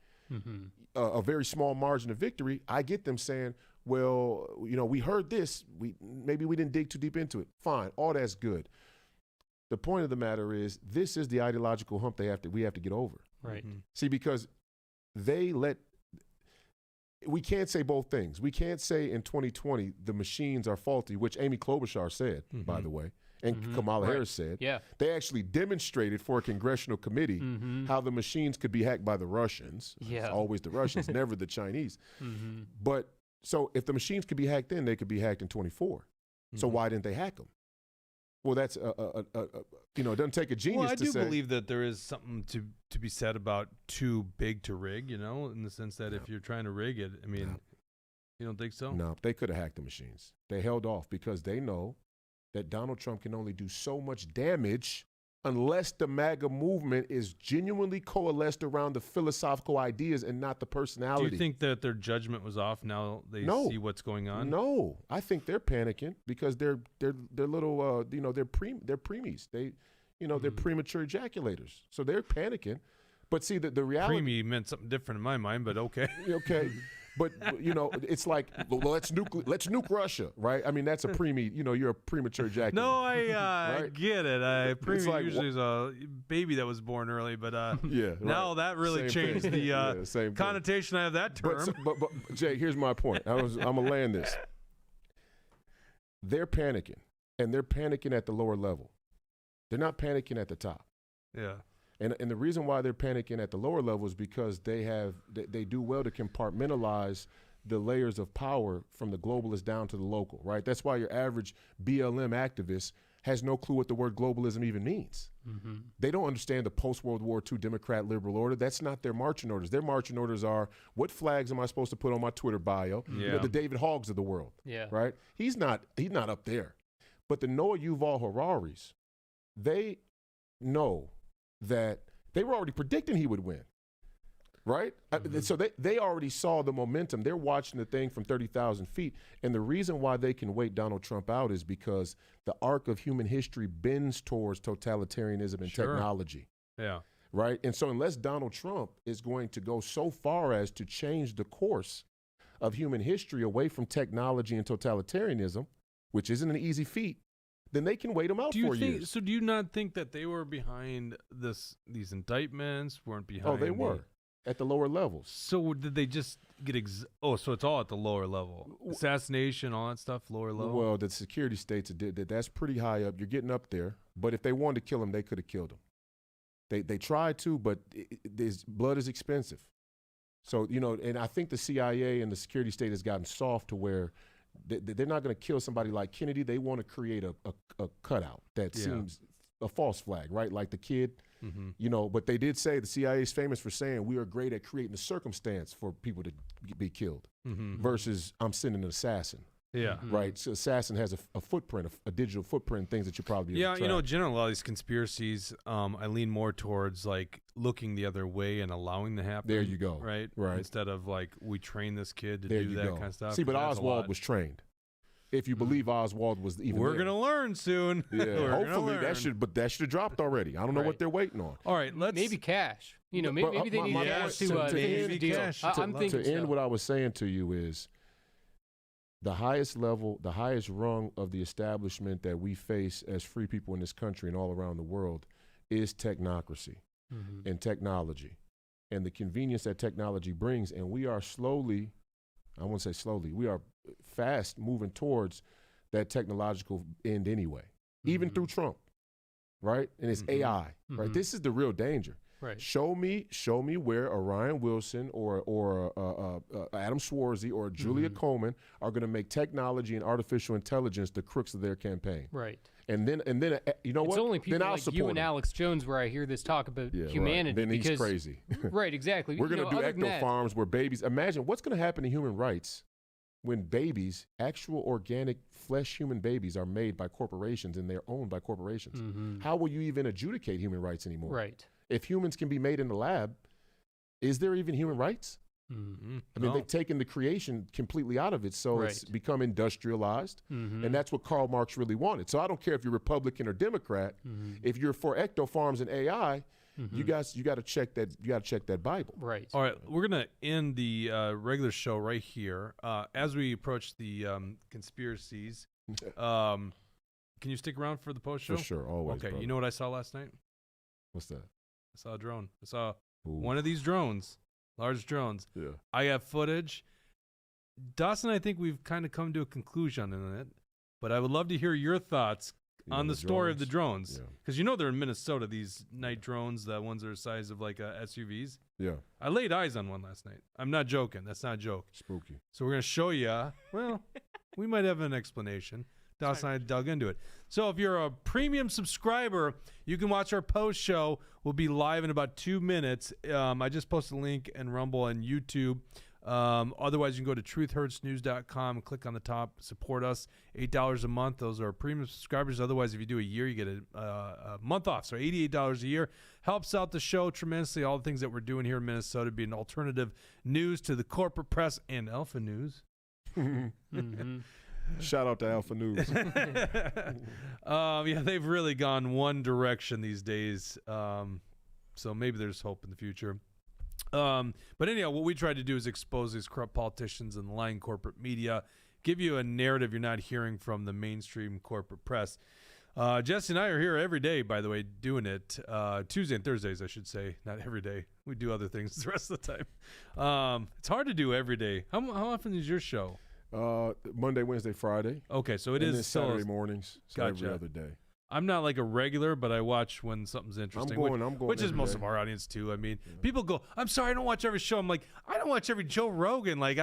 a very small margin of victory, I get them saying, well, you know, we heard this. Maybe we didn't dig too deep into it. Fine. All that's good. The point of the matter is, this is the ideological hump we have to get over. Right. See, because we can't say both things. We can't say in 2020 the machines are faulty, which Amy Klobuchar said, by the way, and Kamala Harris said. Yeah. They actually demonstrated for a congressional committee how the machines could be hacked by the Russians. Yeah. It's always the Russians, never the Chinese. But so if the machines could be hacked then, they could be hacked in 24. So why didn't they hack them? Well, that's it doesn't take a genius Well, I to do say. believe that there is something to be said about too big to rig, you know, in the sense that if you're trying to rig it, I mean, you don't think so? No, they could have hacked the machines. They held off because they know that Donald Trump can only do so much damage unless the MAGA movement is genuinely coalesced around the philosophical ideas and not the personality. Do you think that their judgment was off now they see what's going on? No, I think they're panicking because they're little they're preemies. They're premature ejaculators. So they're panicking. But see the reality Preemie meant something different in my mind, but okay. Okay. But it's like, well, let's nuke Russia, right? I mean, that's a preemie. You're a premature ejaculator. No, I Right? get it. Preemie like usually is a baby that was born early, but yeah. now that really changed the same thing. connotation I have that term. But Jay, here's my point. I'm gonna land this. They're panicking, and they're panicking at the lower level. They're not panicking at the top. Yeah. And the reason why they're panicking at the lower level is because they do well to compartmentalize the layers of power from the globalist down to the local, right? That's why your average BLM activist has no clue what the word globalism even means. They don't understand the post-World War II Democrat liberal order. That's not their marching orders. Their marching orders are, what flags am I supposed to put on my Twitter bio? Yeah. The David Hoggs of the world, Yeah. right? He's not up there. But the Noah Yuval Hararis, they know that they were already predicting he would win, right? So they already saw the momentum. They're watching the thing from 30,000 feet. And the reason why they can wait Donald Trump out is because the arc of human history bends towards totalitarianism and technology. Yeah. Right? And so unless Donald Trump is going to go so far as to change the course of human history away from technology and totalitarianism, which isn't an easy feat, then they can wait them out for years. So do you not think that they were behind these indictments, weren't behind? Oh, they were at the lower levels. So did they just get so it's all at the lower level. Assassination, all that stuff, lower level? Well, the security states did that. That's pretty high up. You're getting up there. But if they wanted to kill him, they could have killed him. They tried to, but blood is expensive. So, and I think the CIA and the security state has gotten soft to where they're not going to kill somebody like Kennedy. They want to create a cutout that seems a false flag, right? Like the kid, but they did say the CIA is famous for saying we are great at creating a circumstance for people to be killed versus I'm sending an assassin. Yeah. Right. So assassin has a footprint, a digital footprint, things that you probably generally a lot of these conspiracies, I lean more towards like looking the other way and allowing to happen. There you go. Right. Instead of like we train this kid to there do that kind of stuff. See, but Oswald was trained. If you believe Oswald was even, we're gonna learn soon. Yeah, hopefully that should have dropped already. I don't know what they're waiting on. All right, maybe cash. Maybe they need cash to deal. I'm thinking to end what I was saying to you is the highest level, the highest rung of the establishment that we face as free people in this country and all around the world is technocracy and technology and the convenience that technology brings. And we are slowly, I won't say slowly, we are fast moving towards that technological end anyway, even through Trump, right? And it's AI, right? This is the real danger. Right. Show me where a Ryan Wilson or Adam Schwarzy or Julia Coleman are going to make technology and artificial intelligence the crooks of their campaign. Right. And then you know what? It's only people then I'll like support you and them. Alex Jones where I hear this talk about humanity. Right. Then he's because, crazy. Right. Exactly. We're going to do ecto farms where babies. Imagine what's going to happen to human rights when babies, actual organic flesh human babies, are made by corporations and they're owned by corporations? How will you even adjudicate human rights anymore? Right. If humans can be made in the lab, is there even human rights? I mean, they've taken the creation completely out of it, so it's become industrialized, and that's what Karl Marx really wanted. So I don't care if you're Republican or Democrat. If you're for ecto farms and AI, you got to check that. You got to check that Bible. Right. All right, we're gonna end the regular show right here. As we approach the conspiracies, can you stick around for the post show? For sure, always. Okay. Brother. You know what I saw last night? What's that? I saw a drone. I saw one of these drones. Large drones. Yeah. I have footage. Dawson, I think we've kind of come to a conclusion on it, but I would love to hear your thoughts on the story of the drones. Because you know they're in Minnesota, these night drones, the ones that are the size of like SUVs. Yeah. I laid eyes on one last night. I'm not joking. That's not a joke. Spooky. So we're going to show you. Well, we might have an explanation. Dawson and I dug into it. So if you're a premium subscriber, you can watch our post show. We'll be live in about 2 minutes. I just posted a link in Rumble and YouTube. Otherwise, you can go to truthhurtsnews.com and click on the top, support us, $8 a month. Those are premium subscribers. Otherwise, if you do a year, you get a month off. So $88 a year helps out the show tremendously. All the things that we're doing here in Minnesota, being alternative news to the corporate press and Alpha News. Shout out to Alpha News. Yeah, they've really gone one direction these days. So maybe there's hope in the future. But anyhow, what we try to do is expose these corrupt politicians and lying corporate media, give you a narrative you're not hearing from the mainstream corporate press. Jesse and I are here every day, by the way, doing it. Tuesday and Thursdays, I should say, not every day. We do other things the rest of the time. It's hard to do every day. How often is your show? Monday, Wednesday, Friday. Okay, so it and is then Saturday mornings. So Gotcha. every other day. I'm not like a regular, but I watch when something's interesting. I'm going which is every most day. of our audience too. I mean, people go, "I'm sorry, I don't watch every show." I'm like, I don't watch every Joe Rogan. Like,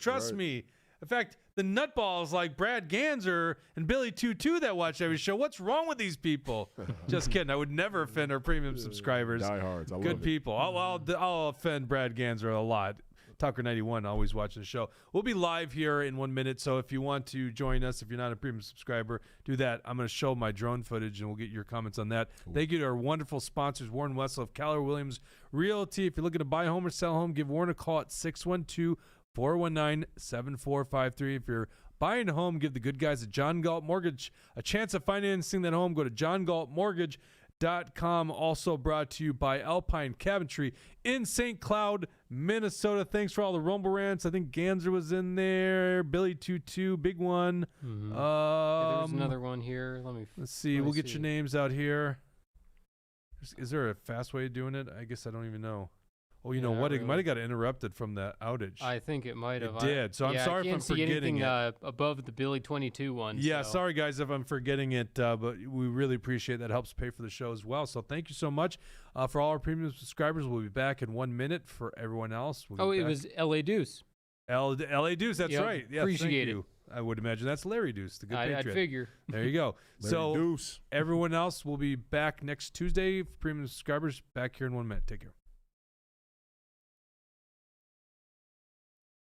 trust me. In fact, the nutballs like Brad Ganser and Billy Tutu that watch every show. What's wrong with these people? Just kidding. I would never offend our premium subscribers. Diehards. I Good love people. I'll offend Brad Ganser a lot. Tucker 91, always watching the show. We'll be live here in 1 minute, so if you want to join us, if you're not a premium subscriber, do that. I'm going to show my drone footage, and we'll get your comments on that. Cool. Thank you to our wonderful sponsors, Warren Wessel of Keller Williams Realty. If you're looking to buy a home or sell a home, give Warren a call at 612-419-7453. If you're buying a home, give the good guys at John Galt Mortgage a chance of financing that home. Go to johngaltmortgage.com. Also brought to you by Alpine Cabinetry in St. Cloud, Minnesota. Thanks for all the Rumble rants. I think Ganser was in there. Billy Tutu, big one. There's another one here. Let's see. We'll get your names out here. Is there a fast way of doing it? I guess I don't even know. Oh, you know what? It might have got interrupted from that outage. I think it might have. It did. So I'm sorry if I'm forgetting it. Above the Billy 22 one. Yeah, sorry guys if I'm forgetting it, but we really appreciate that. Helps pay for the show as well. So thank you so much for all our premium subscribers. We'll be back in 1 minute. For everyone else, it was L.A. Deuce. L.A. Deuce. That's right. Yeah, appreciate it. I would imagine that's Larry Deuce, the good Patriot. I'd figure. There you go. So Deuce. Everyone else will be back next Tuesday. Premium subscribers back here in 1 minute. Take care.